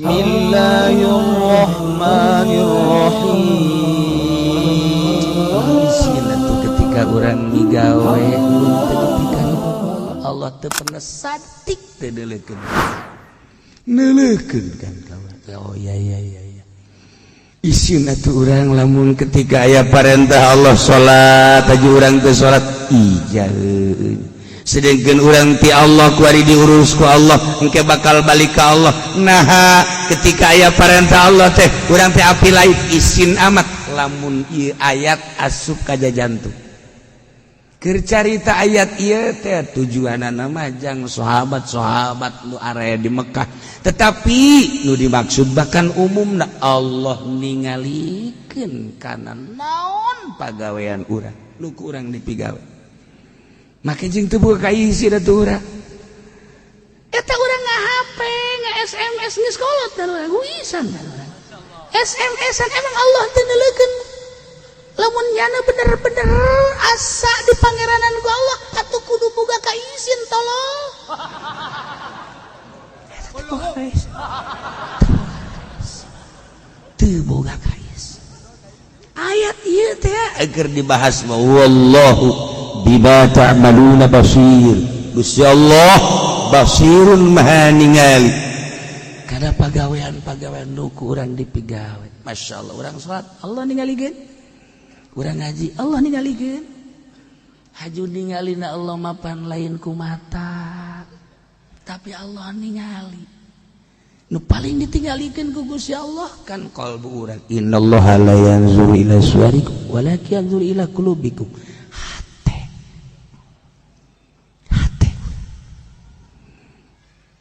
Bismillahirrahmanirrahim. Itu ketika orang digawe Allah teu pernah satik teu neuleukeun kan kawan. Oh iya isina tuh orang lamun ketika aya parentah Allah salat aja urang teu salat ijaeun. Sedangkan urang ti Allah kuari diurus ku Allah engke bakal balik ka Allah. Nah ketika aya parentah Allah teh urang teh api lain isin amat lamun ieu ayat asup ka jantung. Keur carita ayat ieu teh tujuanana mah jang sahabat-sahabat nu area di Mekah, tetapi nu dimaksud bahkan umumna Allah ningalikeun kana naon pagawean urang nu ku urang dipigawe. Make jeung teu boga kaisi da tu urang. Eta urang nga-HP, nga-SMS geus kolot da urang, guisan da urang. SMS-an emang Allah teu neuleukeun. Lamun nyana bener-bener asa di pangeranan ku Allah atuh kudu boga kaizin tolong. Teu boga kaiz. Ayat ieu teh agar dibahas mah wallahu bima ta'maluna basir. Gusti Allah basirun maha ningali kada pagawean-pagawean nu ku urang dipigawe. Masyaallah urang salat Allah ningalikeun. Urang ngaji Allah ningalikeun. Haju ningalina Allah mapan lain ku mata. Tapi Allah ningali. Nu paling ditinggalikeun ku Gusti Allah kan qalbu urang. Innallaha la yanzuru ila suwarikum walakin yanzuru ila qulubikum. Hate.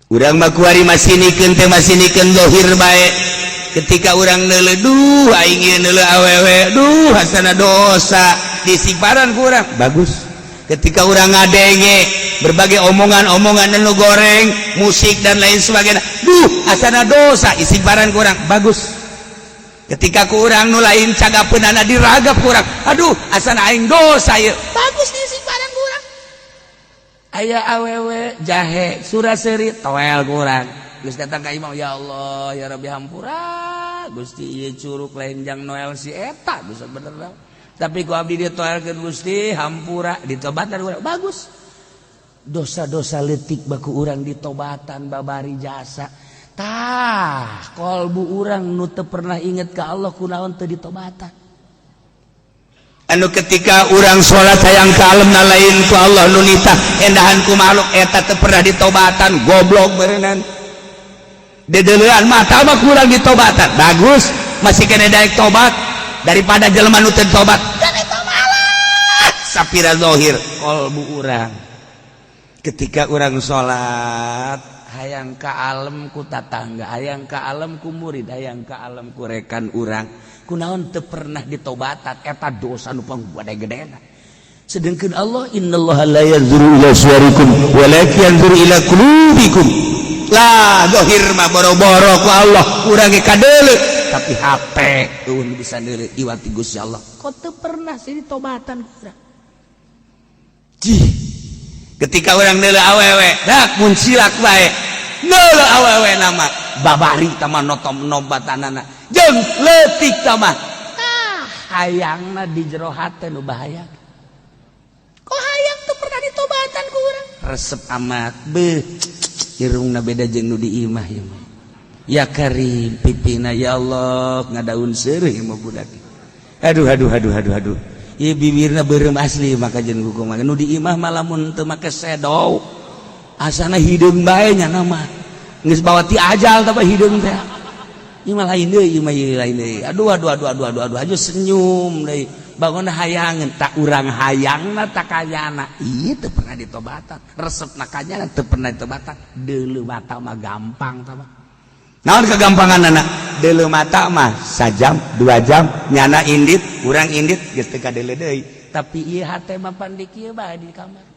Urang mah kuari masinikeun teh masinikeun zahir bae. Ketika orang neuleuh duh aing ieu neuleuh awewe duh hasana dosa disiparan ku urang bagus. Ketika orang ngadenge berbagai omongan-omongan anu goreng musik dan lain sebagainya duh hasana dosa disiparan ku urang bagus. Ketika ku urang nu lain cagapeunana diragap ku urang aduh asana aing dosa ieu bagus disiparan ku urang. Aya awewe jahe suraseuri toel ku urang geus datang ka imam ya Allah ya Rabbi hampura Gusti ieu curug lain jang noel si eta dosa bener dah. Tapi ku abdi ditoelkeun Gusti hampura ditobatan urang bagus. Dosa-dosa leutik baku urang ditobatan babari jasa. Tah qalbu urang nu teu pernah inget ka Allah kunaon teu ditobatan. Anu ketika urang salat hayang ka alemna lain ku Allah nu nitah endahan ku makhluk eta teu pernah ditobatan goblok beureunan. Dedeleuan mata mah kurang ditobatan bagus masih kena daek tobat daripada jelema nu teu tobat dan eta malah sapira zahir qalbu urang ketika urang salat hayang ka alem ku tatangga hayang ka alem ku murid hayang ka alem ku rekan urang kunaon teu pernah ditobatan eta dosa nu panggede-gedena. Sedengkeun Allah innallaha la yanzuru ila suwarikum walakin yanzuru ila qulubikum. Lah zahir mah boro-boro ku Allah urang ge kadeuleu tapi HP eueuh bisa deuleu iwati Gusti Allah kok teu pernah sih ditobatan urang. Jih ketika urang deuleu awewe dak mun silak bae deuleu awewe nama babari tama nobatanana jeung leutik tama hayangna di jero hate nu bahaya. Kok hayang teu pernah ditobatan ku urang resep amat beuh irungna beda jeung nu di imah ya mah. Ya Karim pipina ya Allah ngadaun seureuh mah budak. Aduh. Ieu bibirna beureum asli maka jeung kumaha nu di imah mah lamun teu make sedow asana hideung bae nya mah. Geus bawa ti ajal tah hideung teh. Ieu mah lain deui, ieu mah lain deui. Aduh aja senyum deui. Bangun hayangan tak urang hayangna tak kayana ieu teu pernah ditobatan resepna kanyana teu pernah ditobatan deuleu mata mah gampang tah mah naon kagampanganna deuleu mata mah sajam 2 jam nyana indit urang indit geus teu kadeuleu deui tapi ieu hate mah pandik ieu bae di kamar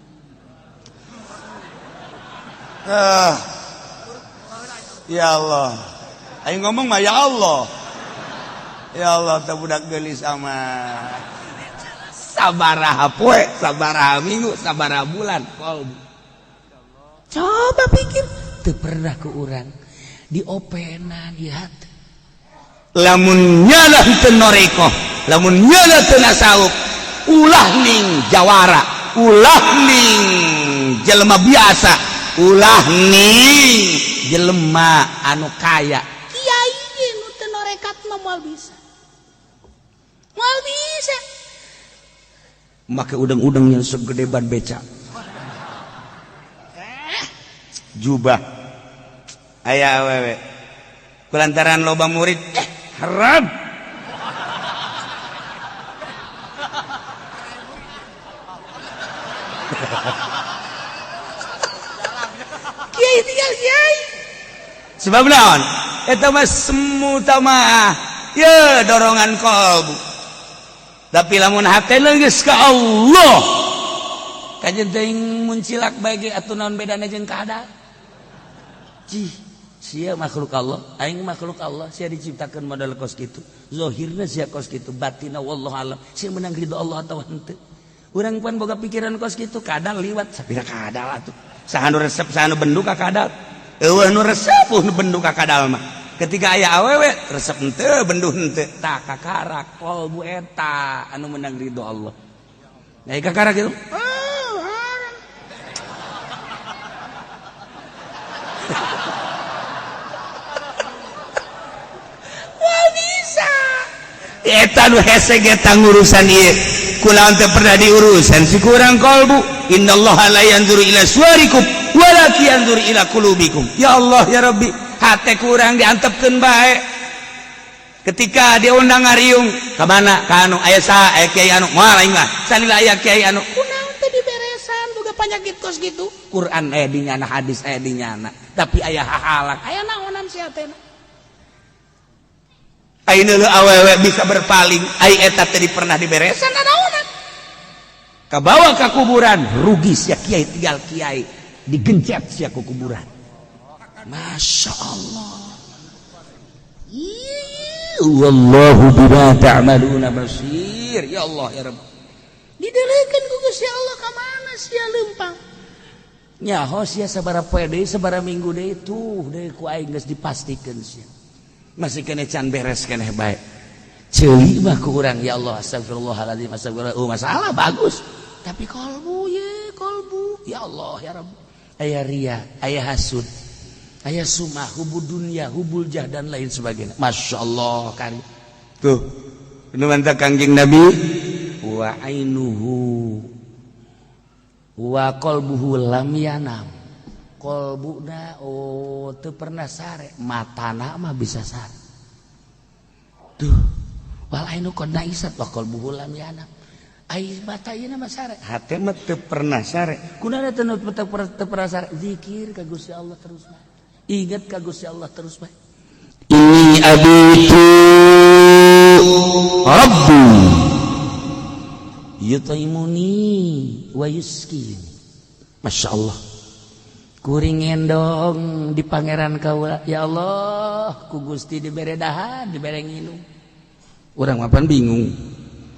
ya Allah aing ngomong mah ya Allah teh budak geulis amat sabaraha poe, sabaraha minggu, sabaraha bulan, kolbu. Coba pikir, teu pernah ku urang diopenan ieu hate lamun nyala teu noreko lamun nyala teu nasawuf ulah ning jawara ulah ning jelema biasa ulah ning jelema anu kaya kiai nu teu norekat mah moal bisa make udang-udang yang segede ban beca jubah aya awewe kulantaran loba murid haram kiai tinggal kiai sebab naon eta mah semu tamah ya dorongan kalbu tapi lamun hate geus ka Allah kajen teuing muncilak bae atuh naon bedana jeung kada cih sia makhluk Allah aing makhluk Allah sia diciptakeun model kos kitu zahirna sia kos kitu batinna wallahu alam sia meunang ridho Allah atawa henteu urang pan boga pikiran kos kitu kadal liwat sapira kadal atuh saha nu resep saha nu benduk ka kadal eueuh nu resep nu benduk ka kadal mah ketika aya awewe resep henteu benduh henteu tah kakarak kolbu eta anu meunang ridho Allah nah kakarak kitu eta nu hese eta ngurusan ieu kunaon teu pernah diurusan si kurang kolbu innallaha la yanzuru ila suwarikum walakin yanzuru ila qulubikum ya Allah ya Rabbi hate kurang diantepkeun bae ketika diundang ngariung ka mana ka anu aya saha aya kiai anu moal aing mah sanila aya kiai anu kunaon teh diberesan boga panyakit kos kitu Quran aya di nyana hadis aya di nyana tapi aya hahalang aya naonan sia teh ayeuna leuh awewe bisa berpaling ai eta teh pernah diberesan naonan kabawa ka kuburan rugi sia kiai tinggal kiai digencet sia ku kuburan masya Allah wallahu bima ta'maluna basir ya Allah ya Rabb dideulekeun ku Gusti Allah ka mana sia leumpang nyaho sia sabaraha poe deui sabaraha minggu deui tuh deui ku aing geus dipastikeun sia masih kene can beres keneh bae ceuli mah ku urang ya Allah astagfirullahaladzim astagfirullah masalah bagus tapi kolbu ya Allah ya Rabb aya ria aya hasud aya sumah hubul dunia hubul jah dan lain sebagainya masya Allah kan tuh nu mantap kangjeng Nabi wa ainuhu wa qalbuhu lam yanam qalbuna teu pernah sare matana mah bisa sare tuh wal ainu qad naisat wa qalbuhu lam yanam ai mata ieu mah sare hate mah teu pernah sare kunaon teu pernah sare zikir ka Gusti Allah terus bae ingat ka Gusti Allah terus bae ini abitu rabbi yutaimuni wa yuskini masya Allah kuring ngendong di pangeran kaula ya Allah ku Gusti dibere dahar dibere nginum urang mapan bingung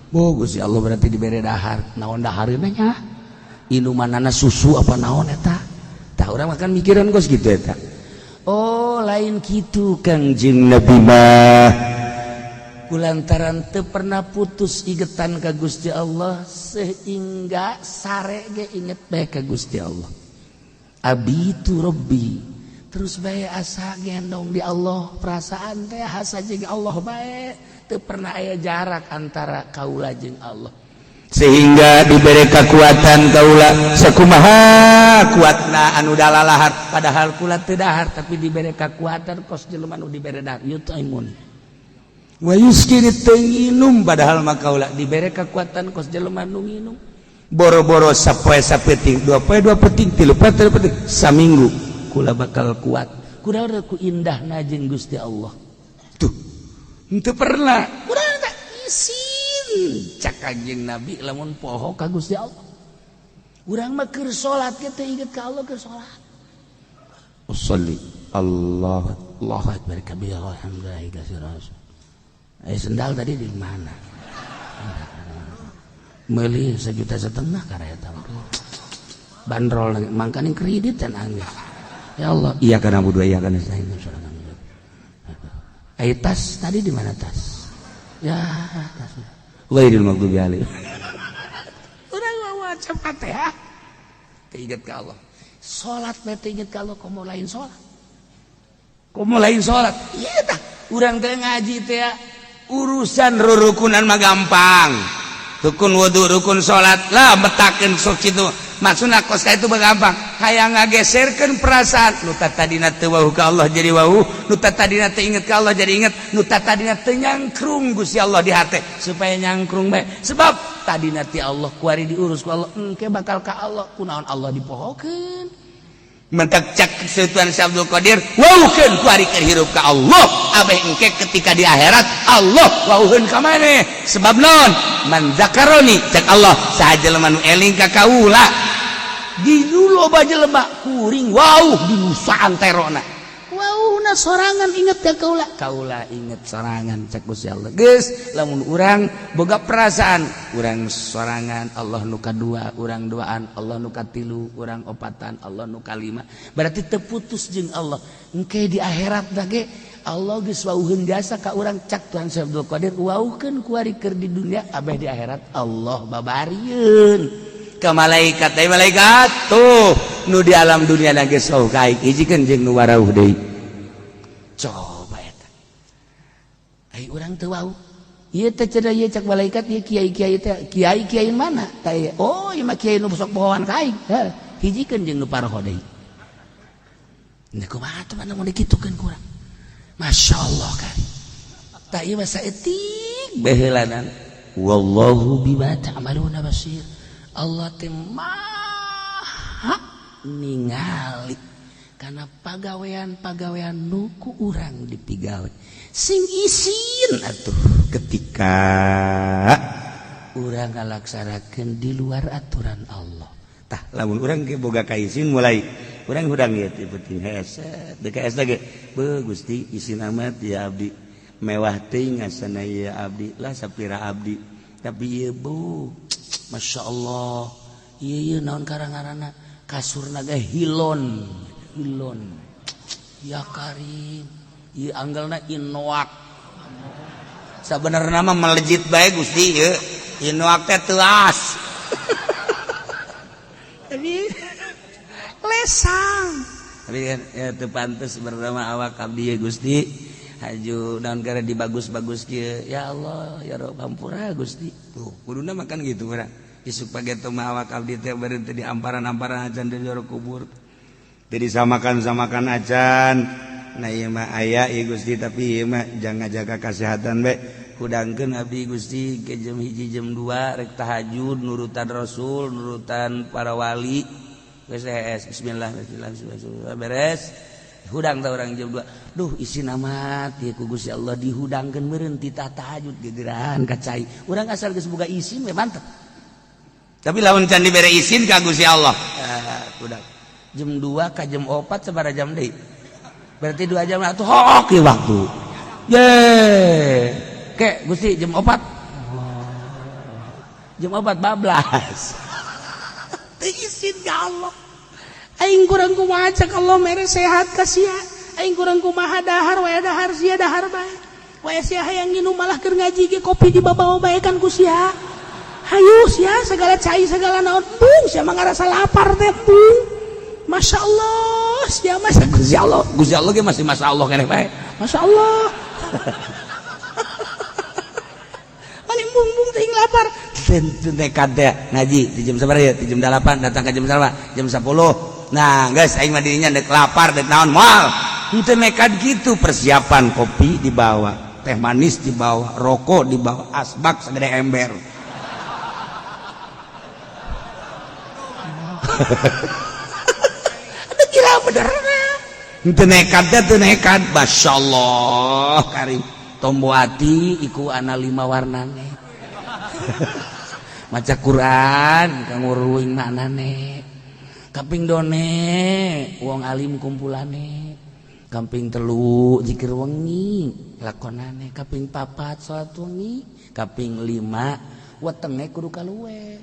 Gusti Allah berarti dibere dahar naon dahareuna nya inumanana susu apa naon eta tah urang makan mikiran kos gitu eta oh lain gitu Kangjeng Nabi mah kulantaran teu pernah putus igetan ka Gusti Allah sehingga sare ge inget bae ka Gusti Allah abitu rabbi terus bae asa gendong di Allah perasaan teh asa jeung Allah bae teu pernah aya jarak antara kaula jeung Allah sehingga diberi kekuatan kaula sakumaha kuatna anu dalalahar padahal kula teu dahar tapi diberi kekuatan kos jelema nu diberi dahar yutaimun wa yuskiri teu nginum padahal mah kaula diberi kekuatan kos jelema nu nginum boro-boro sapoe sapeting dua poe dua peting tilu poe tilu peting saminggu kula bakal kuat kunaon ku indahna jeung Gusti Allah tuh henteu pernah kunaon teh isin cak Kangjeng Nabi lamun poho ka Gusti Allah urang mah keur salat ge teh inget ka Allah keur salat usolli Allahu akbar kabira walhamdulillahi katsiran sendal tadi di mana meuli 1,5 juta karya eta bandrol mangkana kredit dan angin ya Allah iya kana budu iya kana sahin Tas tadi di mana tas? Ya, tasnya. Ghairil maghdubi alaihim. Urang waca Fatihah. Teinget ka Allah. Salat mah teinget ka Allah komo lain salat. Komo lain salat. Ieu tah urang teh ngaji teh urusan rurukunan mah gampang. Rukun wudu, rukun salat lah betakeun sok kitu. Maksudna kos ka itu gampang. Hayang ngageserkeun perasaan nu tadina teu wauh ka Allah jadi wauh, nu tadina teu inget ka Allah jadi inget, nu tadina teu nyangkrung Gusti Allah di hate supaya nyangkrung bae. Sebab tadina ti Allah kuari diurus ku Allah, engke bakal ka Allah kunaon Allah dipohokeun. Mentak cak Sultan Abdul Qadir wauhkeun kuari keur hirup ka Allah, abeh engke ketika di akhirat Allah wauheun ka maneh. Sebab naon? Man zakaroni cak Allah sajelema nu eling ka kaula di dulu bajelema kuring wauh di nusaanterona wauhna sorangan inget ka kaula inget sorangan cak Gusti Allah. Geus lamun urang boga perasaan urang sorangan Allah nu kadua, urang duaan Allah nu katilu, urang opatan Allah nu kalima, berarti teu putus jeung Allah. Engke di akhirat da ge Allah geus wauheun jasa ka urang cak Tuhan Abdul Qadir wauhkeun kuari keur di dunia, abeh di akhirat Allah babarieun ke malaikat. Ai malaikat tuh nu di alam dunia na geus wauh kaik hijikeun jeung nu warauh deui. Coba eta. Ai urang teu wauh. Ieu teh cenah ieu cak malaikat ieu kiai-kiai teh kiai-kiai mana? Tah oh ieu mah kiai nu sok bohoan kaik. Heuh, hijikeun jeung nu paroho deui. Nah kumaha teh mana mun dikitukeun ku urang. Masyaallah kan. Tah ieu mah saeutik baheulanan. Wallahu bima ta'maluna basir. Allah teh maha ningali karena pagawean-pagawean nuku urang dipigawe sing isin atuh ketika urang ngalaksanakeun di luar aturan Allah. Tah lamun urang ge boga ka isin mulai urang hudang ieu teh penting heset DKS lagi beuh Gusti isin amat ya abdi mewah teuing ngasana ieu abdi lah sapira abdi tapi ieu bu Masya Allah iya naon karangarana kasurna ge hilon ya Karim ieu anggelna inwak sabenerna mah melejit bae Gusti ieu inwak teh teuas tapi lesang tapi kan ya teu pantes bernama awak abdi ya Gusti haju naon gara dibagus-bagus kieu ya Allah ya Rabb hampura Gusti tuh kuduna makan gitu urang isuk pageto mah awak abdi teh beureun teh di amparan-amparan acan di jero kubur teh disamakan-samakan acan. Nah ieu mah aya ieu Gusti tapi ieu mah jangan jaga kesehatan bae hudangkeun abdi Gusti ke jam 1 jam 2 rek tahajud nurutan Rasul nurutan para wali geus bismillah beres hudang ta urang jam 2 duh isin amat ieu ku Gusti Allah dihudangkeun meureun ti tahajud gegeran kacai urang asal geus boga isin we mantep tapi lamun can dibere isin ka Gusti Allah hudang jam 2 ka jam 4 sabaraha jam deui berarti 2 jam atuh hok ieu waktu ye ke Gusti jam 4 jam 4 bablas teu isin ka Allah. Aing kurang kumaha cak Allah mere sehat ka sia. Aing kurang kumaha dahar we dahar sia dahar bae. We sia hayang nginum malah keur ngaji ge kopi dibabawa bae kan ku sia. Hayu sia segala cai segala naon bung sia mah ngarasa lapar teh bung. Masya Allah sia mah Gusti Allah ge masih masya Allah keneh bae. Masya Allah. Paling bung teh lapar. Nekat teh ngaji di jam sabaraha di jam 8 datang ke jam berapa? Jam 10. Nah guys aing mah dirinya dek lapar dek naon moal henteu nekat gitu persiapan kopi dibawa teh manis dibawa rokok dibawa asbak sagede ember ada kira bener henteu nekat teh nekat masyaallah Karim tombo hati iku ana 5 warnane maca Quran kanggo ruwing maknane kaping done wong alim kumpulane kaping 3 zikir wengi lakonane kaping 4 salat wengi kaping 5 wetenge kudu kaluwe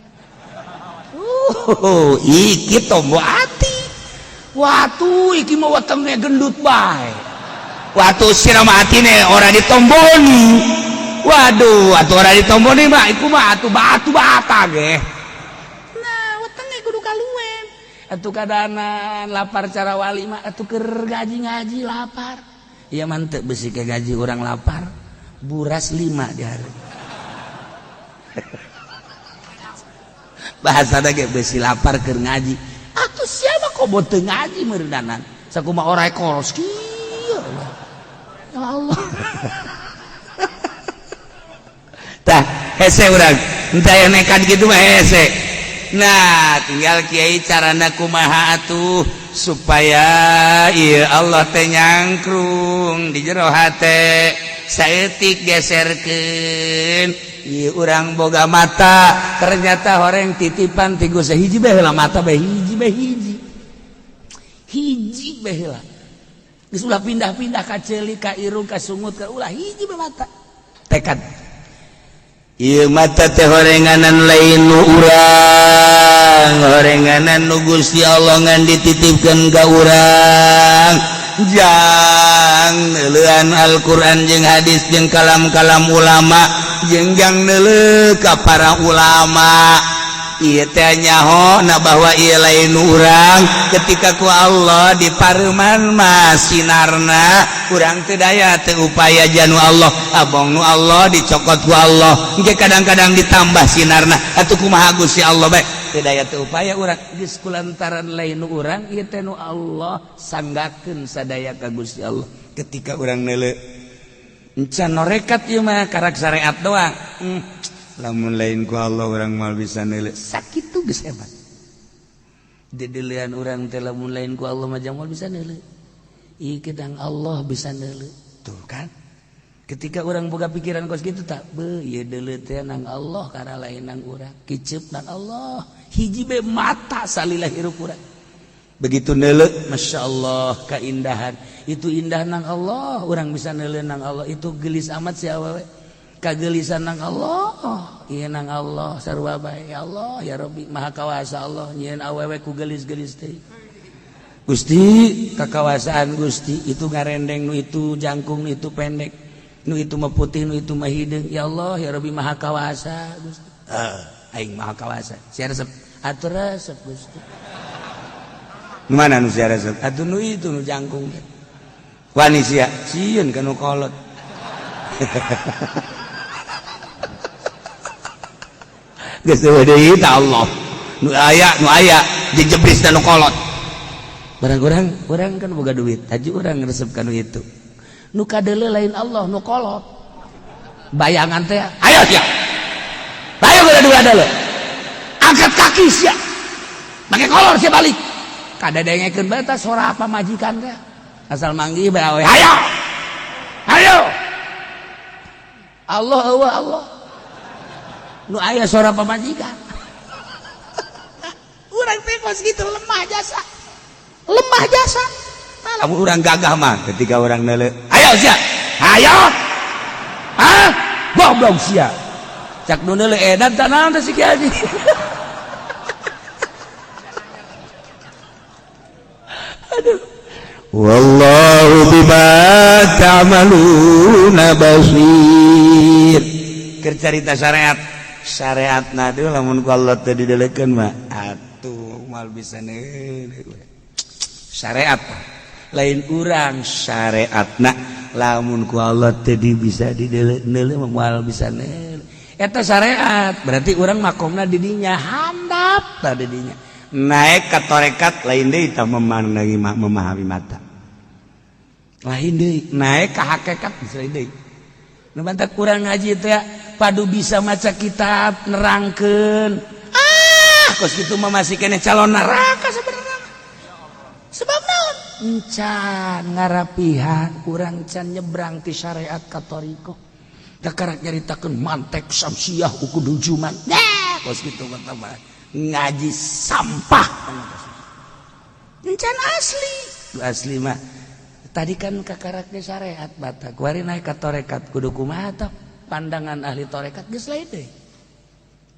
iki tombo ati watu iki mah wetenge gendut bae waktu sirama atine ora ditomboni. Waduh, atuh ora ditomboni mah iku mah atuh batu bata ge. Nah, wetenge kudu kaluwen. Atuh kadanan lapar cara wali mah atuh keur ngaji lapar. Ieu mah teu besi ke gaji urang lapar. Buras 5 di hari. Bahasana ge besi lapar keur ngaji. Atuh siapa kok bote ngaji meureudanan. Sakumaha ora ekoros kieu. Ya Allah. Tah hese urang entah yang nekat gitu mah hese. Nah tinggal kiai carana kumaha atuh supaya ieu Allah teh nyangkrung di jero hate saeutik geserkeun ieu urang boga mata ternyata horeng titipan ti Gusti hiji bae heula mata bae hiji bae heula geus ulah pindah-pindah ka ceuli ka irung ka sungut ka ulah hiji bae mata tekad. Ieu mata teh horenganan lain nu urang, horenganan nu Gusti Allah ngan dititipkeun ka urang. Jang neuleuan Al-Qur'an jeung hadis jeung kalam-kalam ulama, jeung jang neuleuh ka para ulama. Ieu teh nyahona bahwa ieu lain nu urang ketika ku Allah dipareuman mah sinarna urang teu daya teu upaya janu Allah abong nu Allah dicokot ku Allah engke kadang-kadang ditambah sinarna atuh kumaha Gusti Allah bae teu daya teu upaya urang geus kulantaran lain nu urang ieu teh nu Allah sanggakeun sadaya ka Gusti Allah ketika urang neuleuh encan norekat ieu mah karak syariat doang lamun lain ku Allah orang mal bisa neuleuh sakit tuh geus hebat dedeulean urang teh lamun lain ku Allah mah mal bisa neuleuh ieu kedang Allah bisa neuleuh tuh kan ketika urang boga pikiran kos kitu tak beuh ieu deuleuh teh nang Allah karena lain nang urang kiceup nang Allah hiji bae mata salilah hirup urang begitu neuleuh masyaallah keindahan itu indah nang Allah urang bisa neuleuh nang Allah itu gelis amat si awewe kagelisan nang Allah ieu nang Allah sarua bae ya Allah ya Rabbi maha kawasa Allah nyieun awewe ku gelis-gelis teh Gusti kakawasaan Gusti itu ngarendeng nu itu jangkung nu itu pendek nu itu mah putih nu itu mah hideung ya Allah ya Rabbi maha kawasa Gusti aing maha kawasa sia resep atur resep Gusti nu mana nu sia resep atuh nu itu nu jangkung wani sia sieun ka nu kolot geus deui ta Allah nu aya dijebris dan nu kolot barang urang kan boga duit haji urang resep ka nu itu nu kadeuleu lain Allah nu kolot bayangan teh ayo sia ayo geus duit adalah angkat kaki sia make kolor sia balik kadadengekeun bae tah sora apa majikan teh asal manggih bae awe ayo Allah nu aya suara pamajikan urang teh kos gitu lemah jasa lamun urang gagah mah ketika urang neuleuh ayo sia ayo goblok sia cak nu neuleuh edan tah naon teh si kieu haji aduh wallahu bima ta'maluna basir keur carita syariatna teh lamun ku Allah teh didelekeun mah atuh moal bisa neuleuh syariat lain urang syariatna lamun ku Allah teh bisa didelekeun moal bisa neuleuh eta syariat berarti urang makomna di dinya handap tah di dinya naik ka tarekat lain deui tah memahami mata lain deui naik ka hakikat bisa deui nu bantak urang ngaji teh padu bisa maca kitab nerangkeun kos kitu mah masih keneh calon neraka sebenarnya sebab naon encan ngarapihan urang can nyebrang ti syariat ka thariqah da karak nyaritakeun mantek samsiah ukudul juman kos kitu mah ngaji sampah encan asli mah tadi kan kakaraknya syariat batak kuari naik ke torekat kudu kumaha tah pandangan ahli torekat geus lain deui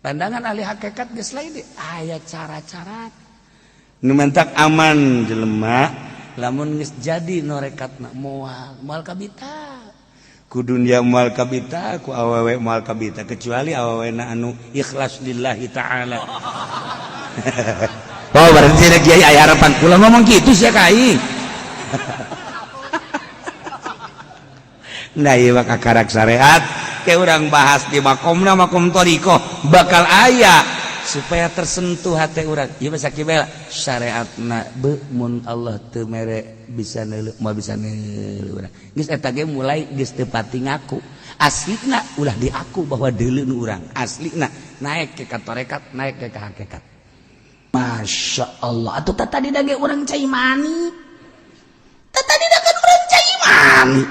pandangan ahli hakikat geus lain deui aya cara-cara nu mentak aman jelema lamun geus jadi norekatna moal kabita kudu dia moal kabita ku awewe moal kabita kecuali awewena anu ikhlas lillahi ta'ala. Oh berarti ada kiai aya harapan kula ngomong kitu sia kai. Nah ieu mah kakarak syariat ke urang bahas di makomna makom thariqah bakal aya supaya tersentuh hati urang. Ieu mah sakibel syariatna beuh mun Allah teu mere bisa neuleuh moal bisa neuleuh urang. Geus eta ge mulai geus teu pati ngaku. Aslina ulah diaku bahwa deuleuh nu urang. Aslina naik ke tarekat, naik ke hakikat. Masya Allah. Atuh tadi dage urang cai mani. Tadi dage urang cai mani.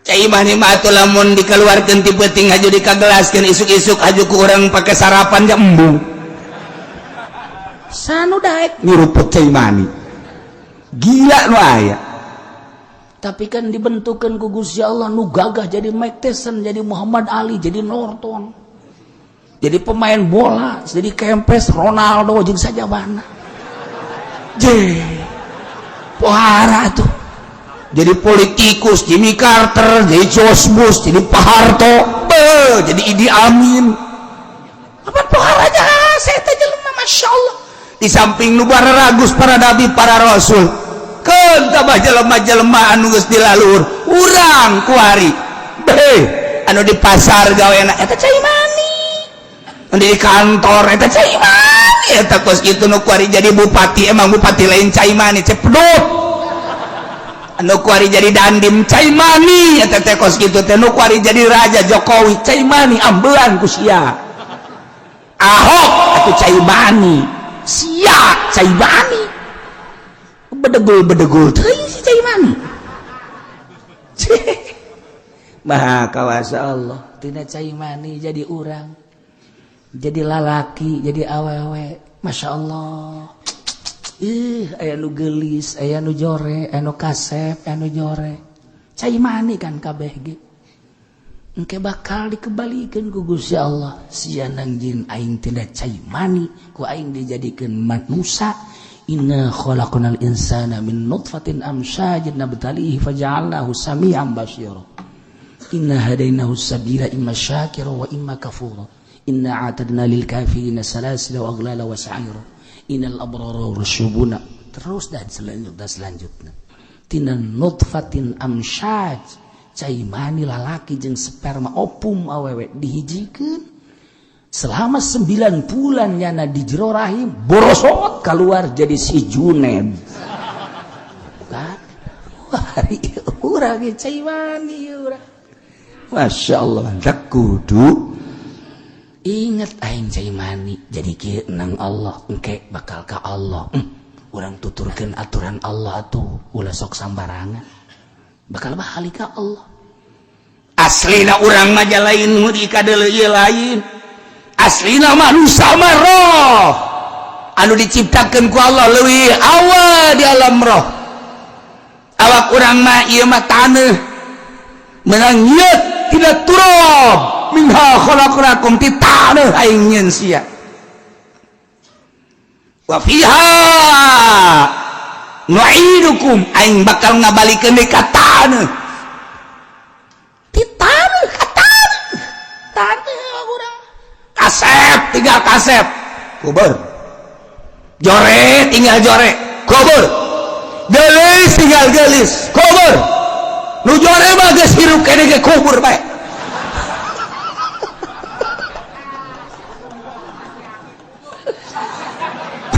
Cai mani mah atuh lamun dikeluarkeun ti peuting haju dikagelaskeun isuk-isuk haju ku urang pake sarapan ja embung. Sanu daek nyuruput cai mani. Gila nu aya. Tapi kan dibentukeun ku Gusti Allah nu gagah jadi Mike Tyson, jadi Muhammad Ali, jadi Norton. Jadi pemain bola, jadi kempes Ronaldo jeung sajabana. Pohara tuh. Jadi politikus, Jimmy Carter, jadi George Bush, jadi Pak Harto, jadi Idi Amin. Apa poharanya? Saya teh jelema Masya Allah. Di samping nu bararagus para nabi, para rasul. Keun tabah jelema-jelema anu geus dilalur, urang kuari. Anu di pasar gaweana eta cai mani. Di kantor eta cai mani eta kos kitu nu kuari jadi bupati emang bupati lain cai mani cepedut anu kuari jadi dandim cai mani eta teh kos kitu teh nu kuari jadi raja Jokowi cai mani ambelan ku sia Ahok atuh cai mani sia cai mani bedegul teuing si cai mani maha kawasa Allah tina cai mani jadi urang jadi lalaki, jadi awewe, Masya Allah. Aya nu gelis, aya nu jore, aya nu kasep, aya nu jore. Cai mani kan kabeh ge. Engke bakal dikembalikeun ku Gusti Allah. Sianang jin aing tidak cai mani, ku aing dijadikeun manusia. Inna khalaqnal insana min nutfatin amsyajin nabtalihi faja'alnahu sami'an basyira. Inna hadainahu sabila imma syakira wa imma kafura. Inna a'tadna lil kafirina salasila wa aghlala wa sa'ira. Innal abrara yushubuna. Terus dan selanjutnya. Tina nutfatin amsyaj. Cai mani lalaki jeung sperma opum awewe dihijikeun. Selama 9 bulan nyana di jero rahim borosot keluar jadi si Juned. Kan? Hari urang cai mani urang. Masya Allah, dak kudu ingat aing cai mani jadi kieu nang Allah engke bakal ka Allah. Urang tuturkeun aturan Allah atuh ulah sok sambarangan. Bakal bali ka Allah. Aslina urang mah lain nu dikadeuleu ieu lain. Aslina manusia mah roh anu diciptakeun ku Allah leuwih awal di alam roh. Awak urang mah ieu mah taneuh menang nyieut tina turab. Minha khalaqnakum ti taneuh aing nyeun sia. Wa fiha nu'idukum aing bakal ngabalikeun deui ka taneuh. Ti taneuh ka taneuh. Taneuh urang. Kasep tinggal kasep. Kubur. Jore tinggal jore. Kubur. Gelis tinggal gelis. Kubur. Nu jore mah geus hirup kene ge kubur bae.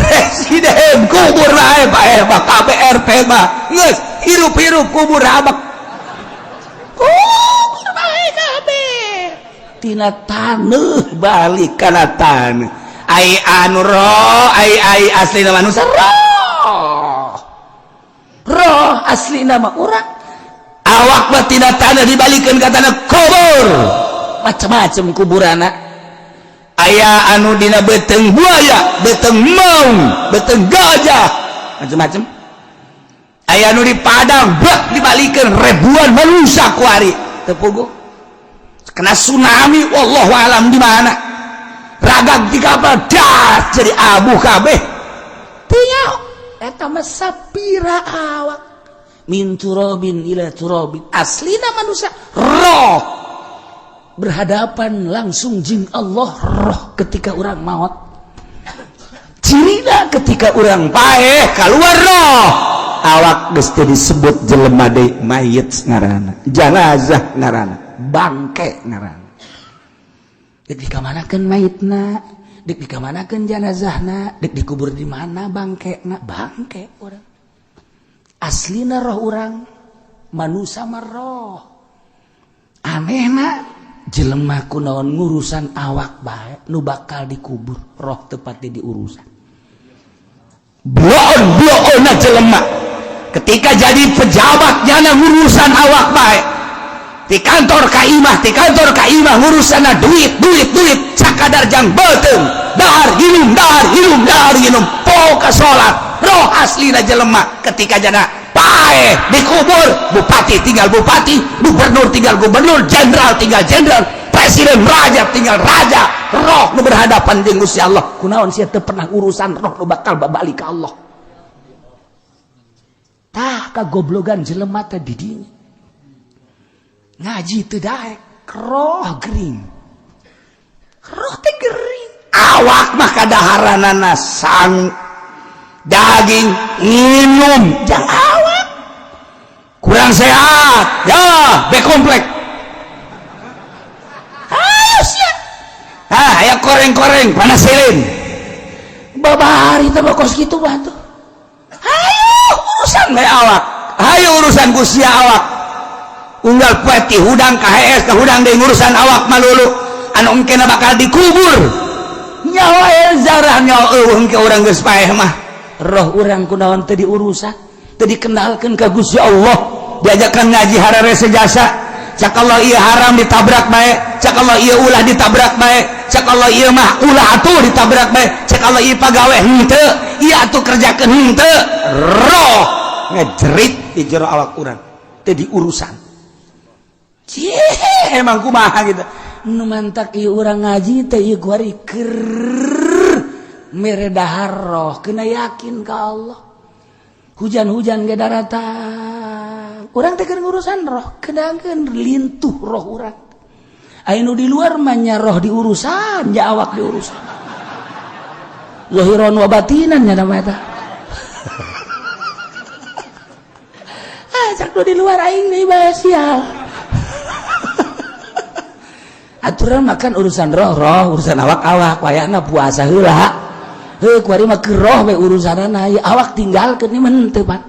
Presiden kubur lae bae KPRT mah geus hirup-hirup kubur abak. Kubur bae kabeh. Tina taneuh balik kana taneuh. Ai anu roh, ai aslina manusia roh. Roh aslina mah urang. Awak mah tina taneuh dibalikeun ka taneuh kubur. Macam-macam kuburana. Aya anu dina beteng buaya, beteng maung, beteng gajah, macam-macam. Aya anu di padang, bak dibalikeun ribuan manusia kuari. Teu puguh. Kena tsunami, wallahu alam di mana. Ragag di kapal das jadi abu kabeh. Teu nyaho. eta mah sapira awak min turabin ila turabin aslina manusia roh berhadapan langsung jeung Allah roh ketika urang maut cirina ketika urang paeh keluar roh awak geus teu disebut jelema deui mayit ngaranna jenazah ngaranna bangke ngaranna dek dikamanakeun mayitna dek dikamanakeun jenazahna dek dikubur di mana bangkena bangke urang aslina roh urang manusia mah roh anehna jelema kunaon ngurusan awak bae nu bakal dikubur roh tepat di urusan bloon-bloona jelema ketika jadi pejabat jana ngurusan awak bae di kantor kaimah ngurusana duit sakadar jang beuteung dahar hinum poka salat roh aslina jelema ketika jana paeh dikubur bupati tinggal bupati gubernur tinggal gubernur jenderal tinggal jenderal presiden raja tinggal raja roh nu berhadapan jeung Gusti Allah kunaon sia teu pernah urusan roh nu bakal babalik ka Allah tah kagoblogan jelema teh di dinya ngaji teu daek roh gering roh teh gering awak mah kadaharanana sang daging minum jang awak kurang sehat ya be komplek ayo sia aya koreng-koreng panasilin babari teh kos kitu batu ayo urusan bae awak ayo urusan Gusti awak unggal peti hudang ka HS ka hudang deui urusan awak malulu anu engkena bakal dikubur nyawa zarah nyawa eueuh ke urang geus paeh mah roh urang kunaon teu diurusan teu dikenalkeun ka Gusti Allah diajakan ngaji harare sejasa cak Allah ieu haram ditabrak bae cak Allah ieu ulah ditabrak bae cak Allah ieu mah ulah atuh ditabrak bae cak Allah ieu pagawe henteu ieu atuh kerjakeun henteu roh ngejerit di jero awak urang teu diurusan cie emang kumaha gitu nu mantak ieu urang ngaji teh ieu kuari keur mere dahar roh kena yakin ka Allah hujan-hujan ge daratan urang teh keur ngurusan roh kedangeun lintuh roh urang aya nu di luar mah nya roh diurusan nya awak diurusan zahiran wa batinan nya nama eta cak di luar aing deui bae sial aturan makan urusan roh urusan awak wayahna puasa heula kuari mah keur roh we urusanana ieu awak tinggalkeun ieu mah teu pan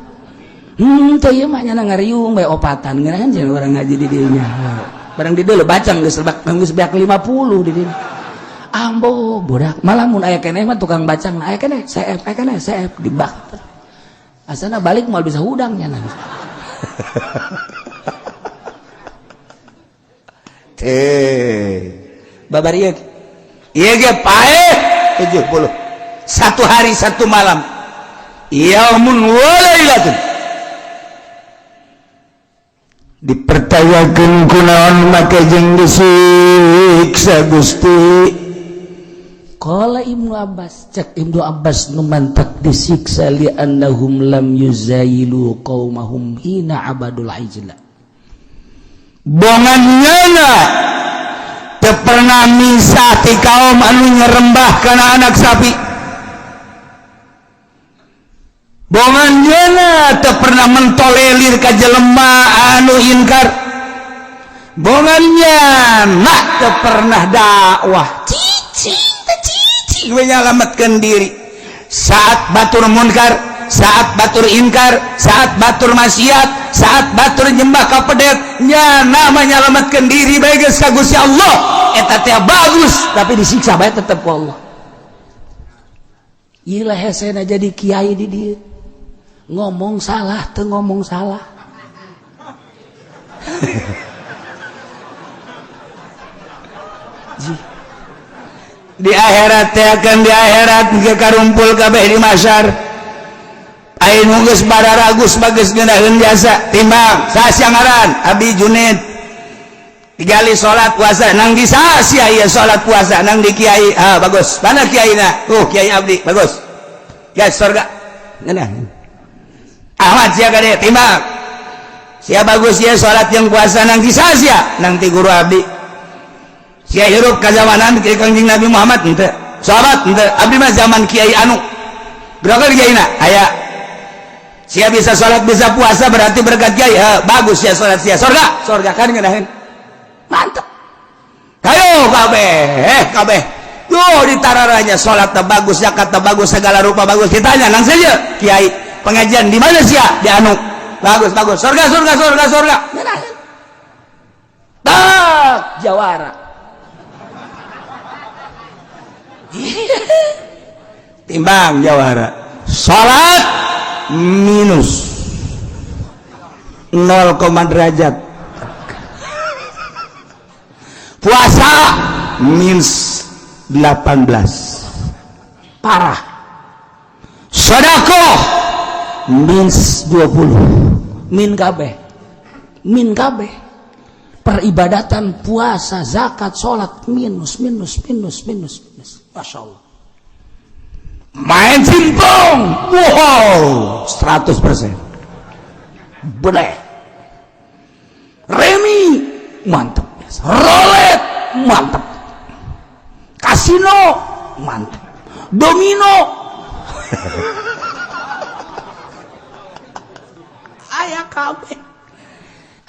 teu ieu mah nya ngariung bae opatan ngeunaan jeung urang ngaji di dieu nya barang di dieu bacang geus beak 50 di dieu ambo budak malah mun aya keneh mah tukang bacang aya keneh CF di bak asana balik moal bisa hudang nya na babarieu ieu ge paeh 70 satu hari satu malam yaumun walailatun dipertayakeun kunaon make jeung disiksa Gusti qala Ibnu Abbas cek Ibnu Abbas nu mantak disiksa li annahum lam yuzailu qaumahum hina abadul ijla bongannyana teu pernah misah ti kaum anu nyerembah kana anak sapi bongannyana teu pernah mentolelir ka jelema anu inkar bongannyana teu pernah dakwah cici we nyalametkeun diri saat batur munkar saat batur inkar saat batur maksiat saat batur nyembah ka pedet nya nama nyalametkeun diri bae geus ka Gusti Allah eta teh bagus tapi disiksa bae tetep ku Allah ieu hesena jadi kiai di dieu ngomong salah teu ngomong salah di akhirat teh akan di akhirat ge karumpul kabeh di mahsyar aya nu geus bararagus bageus ngeunaheun jasa timbang saha ngaran Abi Junaid digali salat puasa nang di saha sia ieu salat puasa nang di kiai bagus mana kiaina Kiai Abdi bagus guys surga Ahmad sia kade timbang sia bagus sia salat yang puasa nang kisah sia nang ti guru abdi sia hirup ka zamanan Kangjeng Nabi Muhammad henteu sahabat henteu abdi mah zaman kiai anu berapa kiaina aya sia bisa salat bisa puasa berarti berkat kiai bagus sia salat sia surga kan ngeunaheun mantap kayo kabeh yo ditararanya salat teh bagus zakat teh bagus segala rupa bagus ditanya nang saja kiai pengajian di mana sia di anu bagus surga tak jawara timbang jawara salat minus 0, derajat puasa minus 18 parah sedekah minus 20 min kabeh peribadatan puasa zakat salat minus Masya Allah main simpong wow 100% boleh remi mantap roulette mantap kasino mantap domino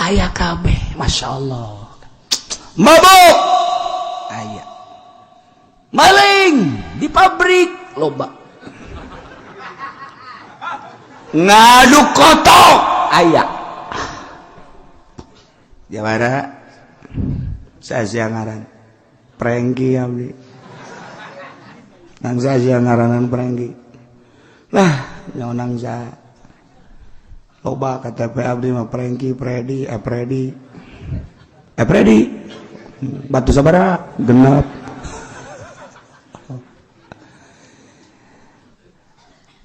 ayah kabeh Masya Allah mabuk ayah maling di pabrik loba ngaduk kotok ayah jawara saya ngaran prengki abdi nang saya ngaranan prengki lah nyaunang saya loba KTP abdi mah prengki Predi batu sabaraha genep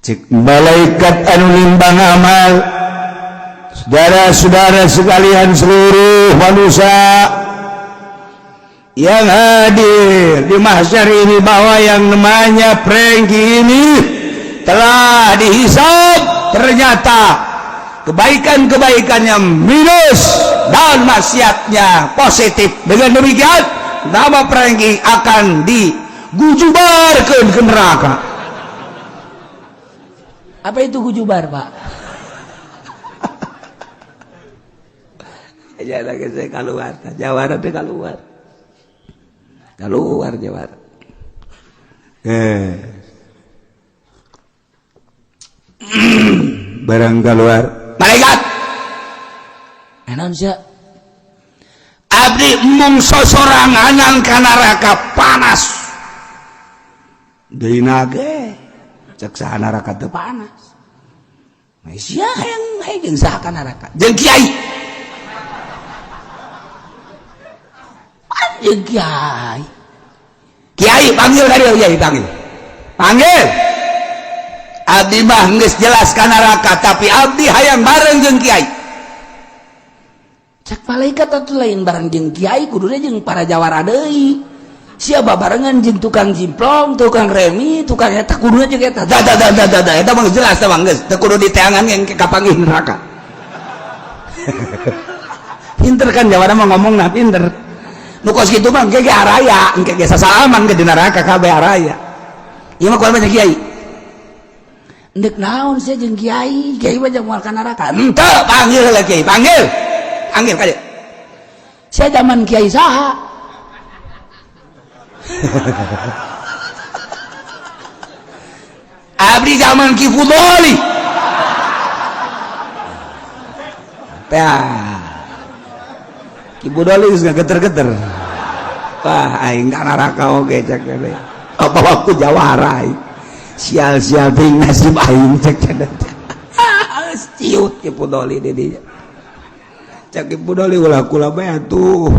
cek malaikat anu nimbang amal saudara-saudara sekalian seluruh manusia yang hadir di mahsyar ini bahwa yang namanya prengki ini telah dihisab ternyata kebaikan-kebaikannya minus dan maksiatnya positif. Dengan demikian nama prengki akan digujubarkan ke neraka. Apa itu gujubar, Pak? Ya lagi saya keluar, jawara teh keluar jawara. Barang keluar malaikat enon sia abdi mung sosorangan kana neraka panas deuna ge cek saha neraka teu panas sia hayang jeung saha kana neraka jeung kiai anjeun kiai panggil kali kiai panggil abdi mah geus jelas ka neraka tapi abdi hayang bareng jeung kiai cek malaikat atuh lain bareng jeung kiai kuduna jeung para jawara deui sia babarengan jeung tukang jimplong tukang remi tukang eta kuduna jeung eta eta mah jelas teh geus teu kudu diteangan yang kapanggih neraka pinter kan jawara mah ngomongna pinter nu kos kitu mah engke ge araya engke ge sasalaman ke di neraka kabeh araya ieu mah kumaha kiai ndek naon sia jeung kiai mah jeung moal ka neraka henteu panggil heula kiai panggil ka dieu sia zaman kiai saha abdi zaman Ki Fudoli Ki Fudoli geus geter-geter wah aing ka neraka oge cek teh apa waktu jawara sial-sial ting nasib aing cek ciut Ki Fudoli di dinya cek Ki Fudoli ulah kula bae atuh